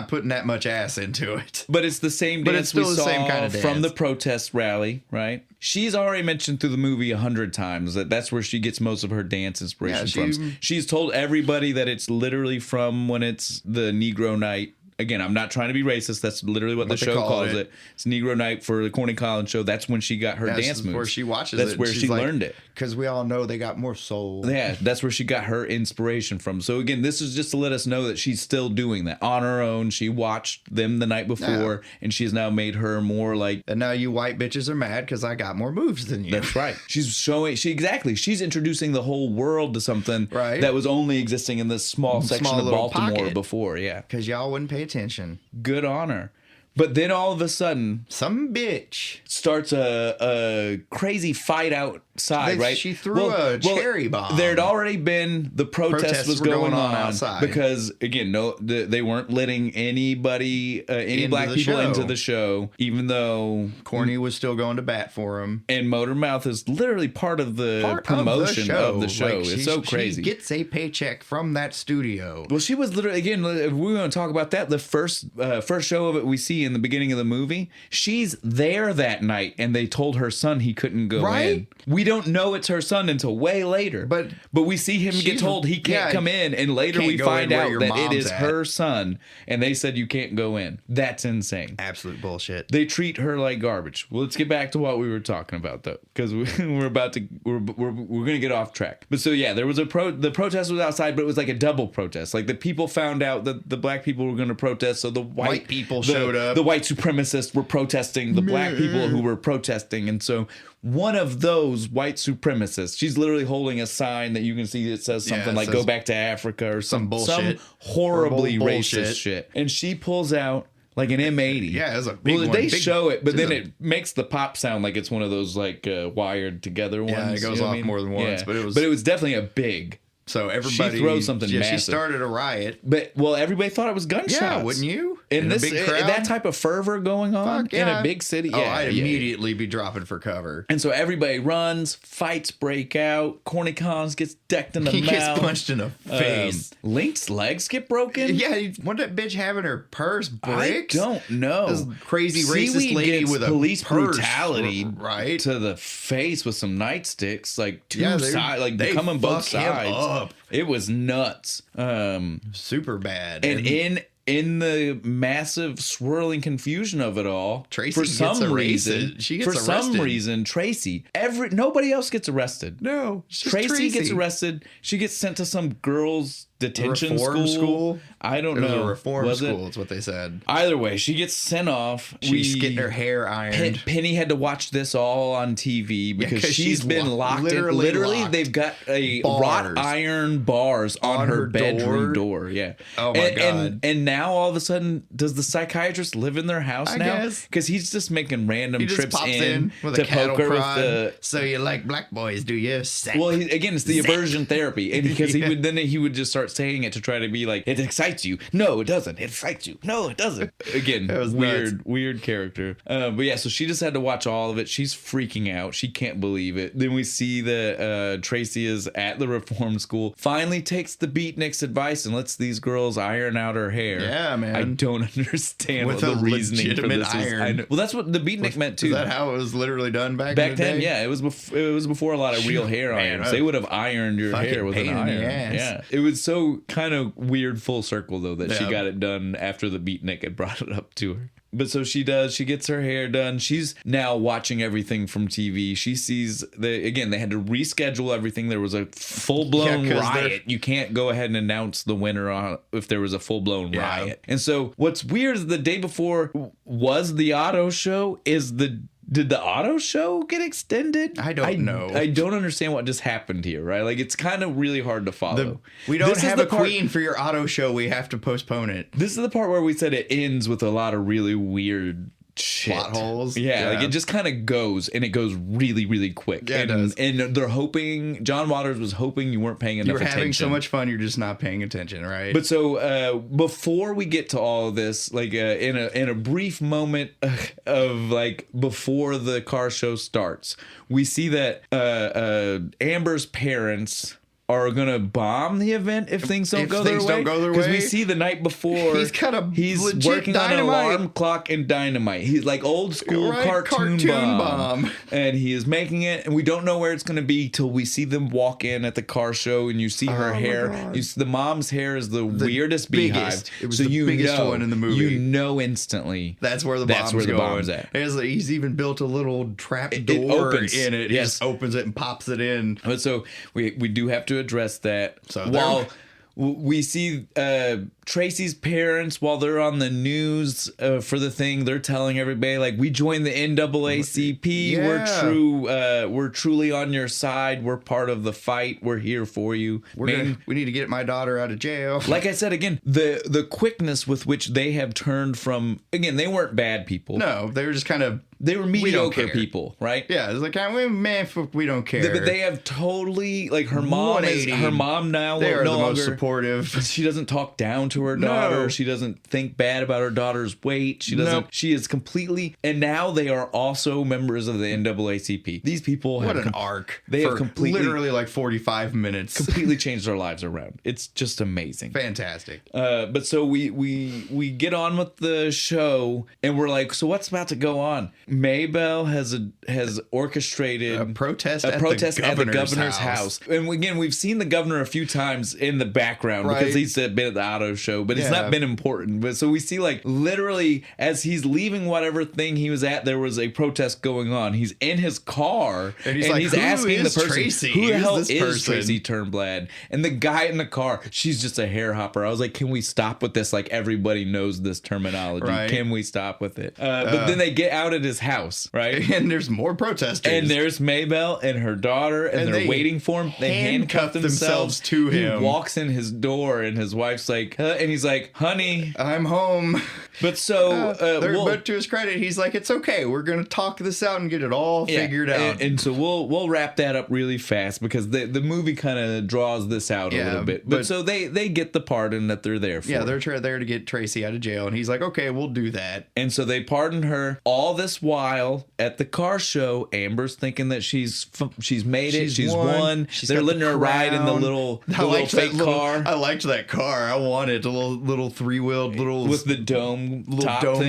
putting that much ass into it. But it's the same dance we saw from the protest rally, right? She's already mentioned through the movie 100 times that's where she gets most of her dance inspiration from. She's told everybody that it's literally from when it's the Negro Night. Again, I'm not trying to be racist. That's literally what the show calls it. It's Negro Night for the Corny Collins Show. That's when she got her dance moves. Where she watches That's where she learned it. Because we all know they got more soul. Yeah, that's where she got her inspiration from. So again, this is just to let us know that she's still doing that on her own. She watched them the night before, and she's now made her more like. And now you white bitches are mad because I got more moves than you. That's right. She's showing. She's introducing the whole world to something that was only existing in this small section of Baltimore before. Yeah, because y'all wouldn't pay attention. Good on her. But then all of a sudden, some bitch starts a crazy fight outside, right? She threw a cherry bomb. There had already been the protest was going on outside because again, they weren't letting any black people into the show, even though Corny was still going to bat for him. And Motor Mouth is literally part of the promotion of the show. Like it's so crazy. She gets a paycheck from that studio. Well, she was literally again. If we want to talk about that, the first show of it we see in the beginning of the movie, she's there that night, and they told her son he couldn't go in. We don't know it's her son until way later, but we see him get told he can't come in, and later we find out that it is her son, and they said you can't go in. That's insane. Absolute bullshit. They treat her like garbage. Well, let's get back to what we were talking about though, because we're gonna get off track. But so yeah, there was the protest was outside, but it was like a double protest. Like the people found out that the black people were going to protest, so the white people showed up. The white supremacists were protesting the black people who were protesting, and so one of those white supremacists, she's literally holding a sign that you can see that says something like "Go back to Africa" or some bullshit, some horribly racist shit, and she pulls out like an M80. Yeah, it's a big one. They show it, but then it makes the pop sound like it's one of those like wired together ones. Yeah, it goes off more than once, but it was definitely a big. So everybody she throws something massive. She started a riot. But everybody thought it was gunshots. Yeah, wouldn't you? In this big crowd? That type of fervor going on in a big city. Oh, I'd immediately be dropping for cover. And so everybody runs, fights break out, Corny Collins gets decked in the mouth. He gets punched in the face. Link's legs get broken. Yeah, what that bitch having her purse breaks? I don't know. This crazy racist lady with a police purse, brutality to the face with some nightsticks, like two sides, like they come on both sides. It was nuts. Super bad. And in the massive swirling confusion of it all, Tracy for gets some arrested. She gets for some arrested. reason, Tracy, nobody else gets arrested. No, Tracy gets arrested. She gets sent to some girls' detention school. I don't know. It was a reform school. Is what they said. Either way, she gets sent off. She's getting her hair ironed. Penny had to watch this all on TV because she's been locked. Literally, locked. They've got wrought iron bars on her bedroom door. Yeah. Oh my God. And now all of a sudden, does the psychiatrist live in their house now? Guess. Because he's just making random trips in with to a cattle poke her prod. with the. So you like black boys, do you? Well, again, it's the aversion therapy, and because he would just start saying it to try to be like, it excites you. No, it doesn't. It excites you. No, it doesn't. Again, weird character. But yeah, so she just had to watch all of it. She's freaking out. She can't believe it. Then we see that Tracy is at the reform school. Finally takes the beatnik's advice and lets these girls iron out her hair. Yeah, man. I don't understand With what the reasoning for this iron. is. Well, that's what the beatnik meant too. Is that how it was literally done back in the then? day? Yeah, it was before a lot of real hair irons. They would have ironed your hair with an iron. Yeah, it was so kind of weird full circle though that she got it done after the beatnik had brought it up to her. But so she does. She gets her hair done. She's now watching everything from TV. She sees they had to reschedule everything. There was a full-blown riot. You can't go ahead and announce the winner if there was a full-blown riot. And so what's weird is the day before was the auto show. Did the auto show get extended? I don't know. I don't understand what just happened here, right? Like, it's kind of really hard to follow. We don't have a queen for your auto show. We have to postpone it. This is the part where we said it ends with a lot of really weird shit. Plot holes. Yeah, like it just kind of goes, and it goes really, really quick. Yeah, it does. And they're hoping, John Waters was hoping you weren't paying enough attention. You were having so much fun, you're just not paying attention, right? But so before we get to all of this, like in a brief moment of like before the car show starts, we see that Amber's parents are gonna bomb the event if things don't go their way. Because we see the night before he's working on an alarm clock and dynamite. He's like old school cartoon bomb, and he is making it. And we don't know where it's gonna be till we see them walk in at the car show, and you see her hair. You see the mom's hair is the weirdest beehive. It was the biggest one in the movie. You know instantly that's where the bomb's at. He's even built a little trap door in it. He just opens it and pops it in. But so we do have to address that. So while we see Tracy's parents, while they're on the news for the thing, they're telling everybody like, we joined the NAACP. Yeah. We're truly on your side. We're part of the fight. We're here for you. We need to get my daughter out of jail. Like I said, again, the quickness with which they have turned from, again, they weren't bad people. No, they were just kind of, they were mediocre people, right? Yeah, it's like, we don't care. But they have totally, like, her mom now they are no the longer most supportive. She doesn't talk down to her daughter. No. She doesn't think bad about her daughter's weight. She doesn't. Nope. She is completely. And now they are also members of the NAACP. These people what an arc. They have completely, literally like 45 minutes, completely changed their lives around. It's just amazing, fantastic. But so we get on with the show, and we're like, so what's about to go on? Maybelle has orchestrated a protest at the governor's house. And again, we've seen the governor a few times in the background because he's been at the auto show, but it's not been important. But so we see, like, literally as he's leaving whatever thing he was at, there was a protest going on. He's in his car and he's asking the person, Tracy? who the hell is Tracy Turnblad? And the guy in the car, she's just a hair hopper. I was like, can we stop with this? Like, everybody knows this terminology. Right. Can we stop with it? But then they get out at his house, right? And there's more protesters. And there's Maybelle and her daughter, and they're waiting for him. They handcuff themselves to him. He walks in his door, and his wife's like, and he's like, honey, I'm home. But so, but to his credit, he's like, it's okay. We're going to talk this out and get it all figured out. And so we'll wrap that up really fast because the movie kind of draws this out a little bit. But so they get the pardon that they're there for. Yeah, they're there to get Tracy out of jail. And he's like, okay, we'll do that. And so they pardon her. All this while while at the car show, Amber's thinking that she's made it. She's won. They're letting her ride in the little fake car. I liked that car. I wanted a little 3-wheeled with the dome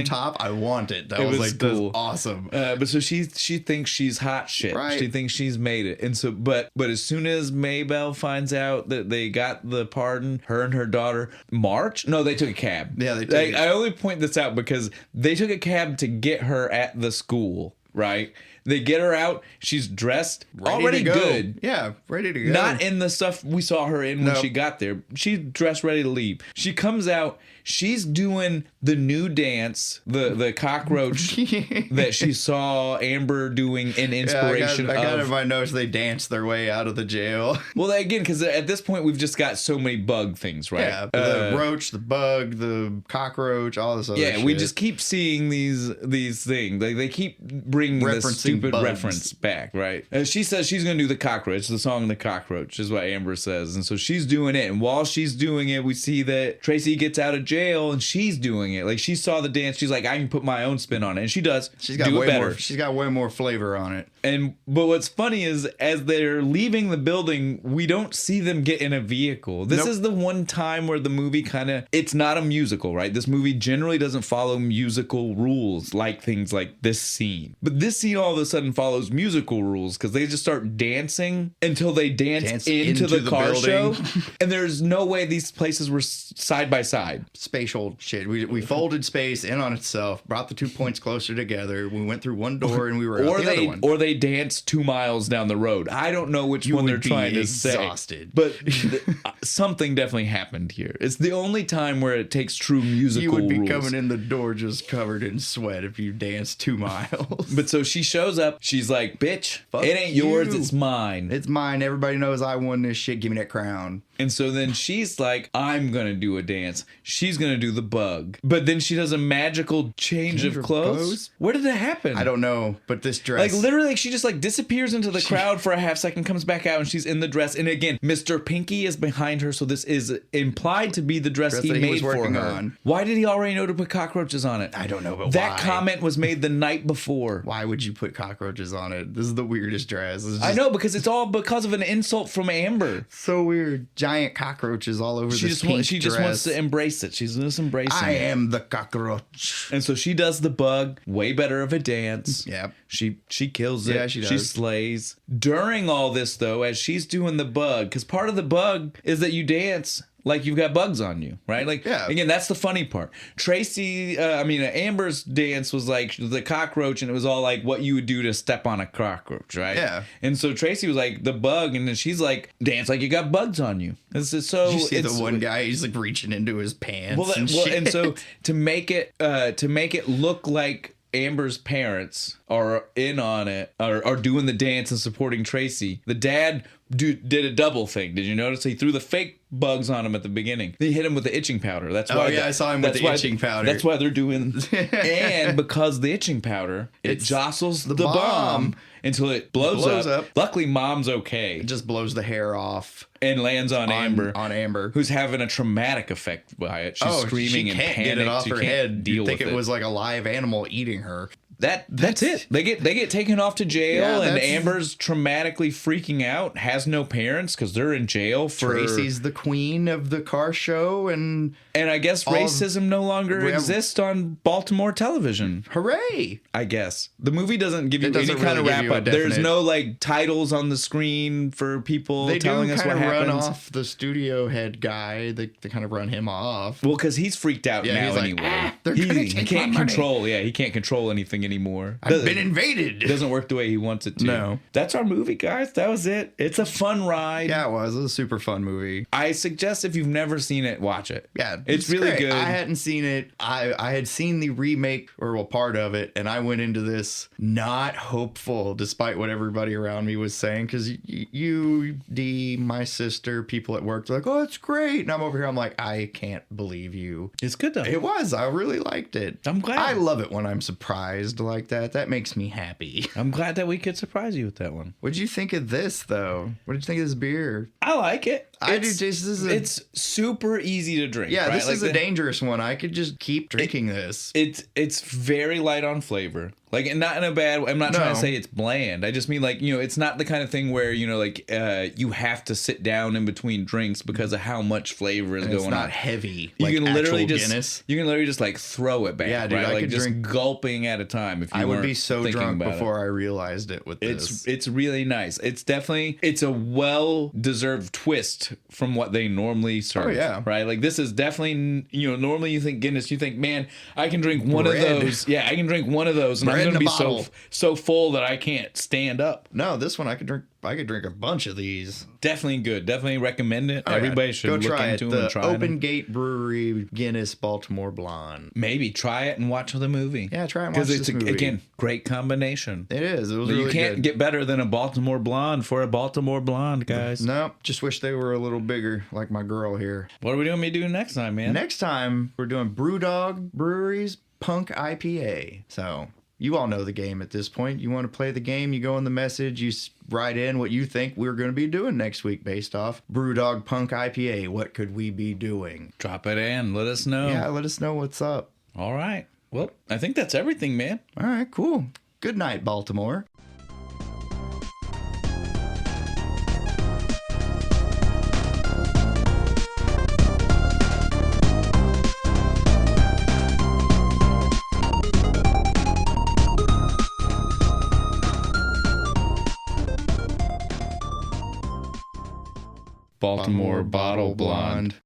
top. I want it. That was like cool. Awesome. But so she thinks she's hot shit. Right. She thinks she's made it. And so but as soon as Maybelle finds out that they got the pardon, her and her daughter march. No, they took a cab. Yeah, they took. I only point this out because they took a cab to get her at the school. Right. They get her out. She's dressed already good. Yeah, ready to go. Not in the stuff we saw her in when she got there. She's dressed ready to leave. She comes out. She's doing the new dance, the cockroach that she saw Amber doing in inspiration I got in my notes they danced their way out of the jail. Well, again, because at this point we've just got so many bug things, right? Yeah, the roach, the bug, the cockroach, all this other shit. Yeah, we just keep seeing these things. Like they keep bringing this stupid reference back, right? She says she's going to do the cockroach, the song "The Cockroach" is what Amber says, and so she's doing it. And while she's doing it, we see that Tracy gets out of jail and she's doing it. Like she saw the dance, she's like, I can put my own spin on it, and she does. She's got way better. She's got way more flavor on it. But what's funny is as they're leaving the building, we don't see them get in a vehicle. This is the one time where the movie it's not a musical, right? This movie generally doesn't follow musical rules like things like this scene. But this scene all of a sudden follows musical rules because they just start dancing until they dance into the car building. Show. And there's no way these places were side by side. Spatial shit. We folded space in on itself, brought the 2 points closer together. We went through one door and we were out the other one. Or they dance 2 miles down the road. I don't know which one they're trying to say. But something definitely happened here. It's the only time where it takes true musical rules. You would be coming in the door just covered in sweat if you danced 2 miles. But so she shows up. She's like, bitch, it ain't yours. It's mine. It's mine. Everybody knows I won this shit. Give me that crown. And so then she's like, I'm going to do a dance. She's going to do the bug. But then she does a magical change of clothes. Where did that happen? I don't know. But this dress. Like literally, she just like disappears into the crowd for a half second, comes back out, and she's in the dress. And again, Mr. Pinky is behind her. So this is implied to be the dress he made for her. On. Why did he already know to put cockroaches on it? I don't know, but that comment was made the night before. Why would you put cockroaches on it? This is the weirdest dress. I know, because it's all because of an insult from Amber. So weird. Giant cockroaches all over this pink dress. She just wants to embrace it. She's just embracing it. I am the cockroach. And so she does the bug. Way better of a dance. Yep. She kills it. Yeah, she does. She slays. During all this, though, as she's doing the bug, because part of the bug is that you dance like you've got bugs on you, right? Like, again, that's the funny part. Amber's dance was like the cockroach, and it was all like what you would do to step on a cockroach, right? Yeah. And so Tracy was like the bug, and then she's like, dance like you got bugs on you. This is so. You see the one guy, he's like reaching into his pants and so to make it look like Amber's parents are in on it, are doing the dance and supporting Tracy. The dad did a double thing. Did you notice? He threw the fake bugs on him at the beginning. Then he hit him with the itching powder. That's why. I saw him with the itching powder. That's why they're doing. And because the itching powder, it jostles the bomb until it blows up. Luckily, Mom's okay. It just blows the hair off and lands on Amber, who's having a traumatic effect by it. She's screaming and panicked. Get it off her head. You think it was like a live animal eating her. That's it. They get taken off to jail, and Amber's traumatically freaking out. Has no parents because they're in jail. Tracy's the queen of the car show, and I guess racism no longer exists on Baltimore television. Hooray! I guess the movie doesn't give you any kind of wrap up. There's no like titles on the screen for people telling us what happens. They run off the studio head guy. They kind of run him off. Well, because he's freaked out now anyway. He can't control. Yeah, he can't control anything anymore. I've been invaded. It doesn't work the way he wants it to. No. That's our movie, guys. That was it. It's a fun ride. Yeah, it was. It was a super fun movie. I suggest if you've never seen it, watch it. Yeah, it's really great. good. I hadn't seen it. I had seen the remake, or part of it, and I went into this not hopeful, despite what everybody around me was saying, because you, Dee, my sister, people at work, they're like, oh, it's great. And I'm over here, I'm like, I can't believe you. It's good, though. It was. I really liked it. I'm glad. I love it when I'm surprised like that. That makes me happy. I'm glad that we could surprise you with that one. What did you think of this, though? What did you think of this beer? I like it. It's super easy to drink. Yeah, right? this is a dangerous one. I could just keep drinking this. It's very light on flavor. Like, not in a bad way. I'm not trying to say it's bland. I just mean, like, it's not the kind of thing where, like, you have to sit down in between drinks because of how much flavor is going on. It's not heavy. You like can literally Guinness. You can literally just, like, throw it back. Yeah, dude, right? I like, could just drink gulping at a time if you I would be so drunk before I realized it with this. It's really nice. It's a well-deserved twist from what they normally serve. Oh, yeah. Right? Like, this is definitely, normally you think Guinness, you think, man, I can drink one of those. Yeah, I can drink one of those and I'm going to be so full that I can't stand up. No, this one I could drink a bunch of these. Definitely good. Definitely recommend it. Everybody should go look try into it. them and try Open them. Gate Brewery Guinness Baltimore Blonde. Maybe try it and watch the movie. Yeah, try and watch this movie. Because it's again great combination. It is. It was you really can't good. get better than a Baltimore Blonde for a Baltimore Blonde, guys. No, just wish they were a little bigger, like my girl here. What are we doing next time, man? Next time we're doing Brewdog Brewery's Punk IPA. So you all know the game at this point. You want to play the game, you go in the message, you write in what you think we're going to be doing next week based off Brewdog Punk IPA. What could we be doing? Drop it in. Let us know. Yeah, let us know what's up. All right. Well, I think that's everything, man. All right, cool. Good night, Baltimore. Baltimore Bottle Blonde.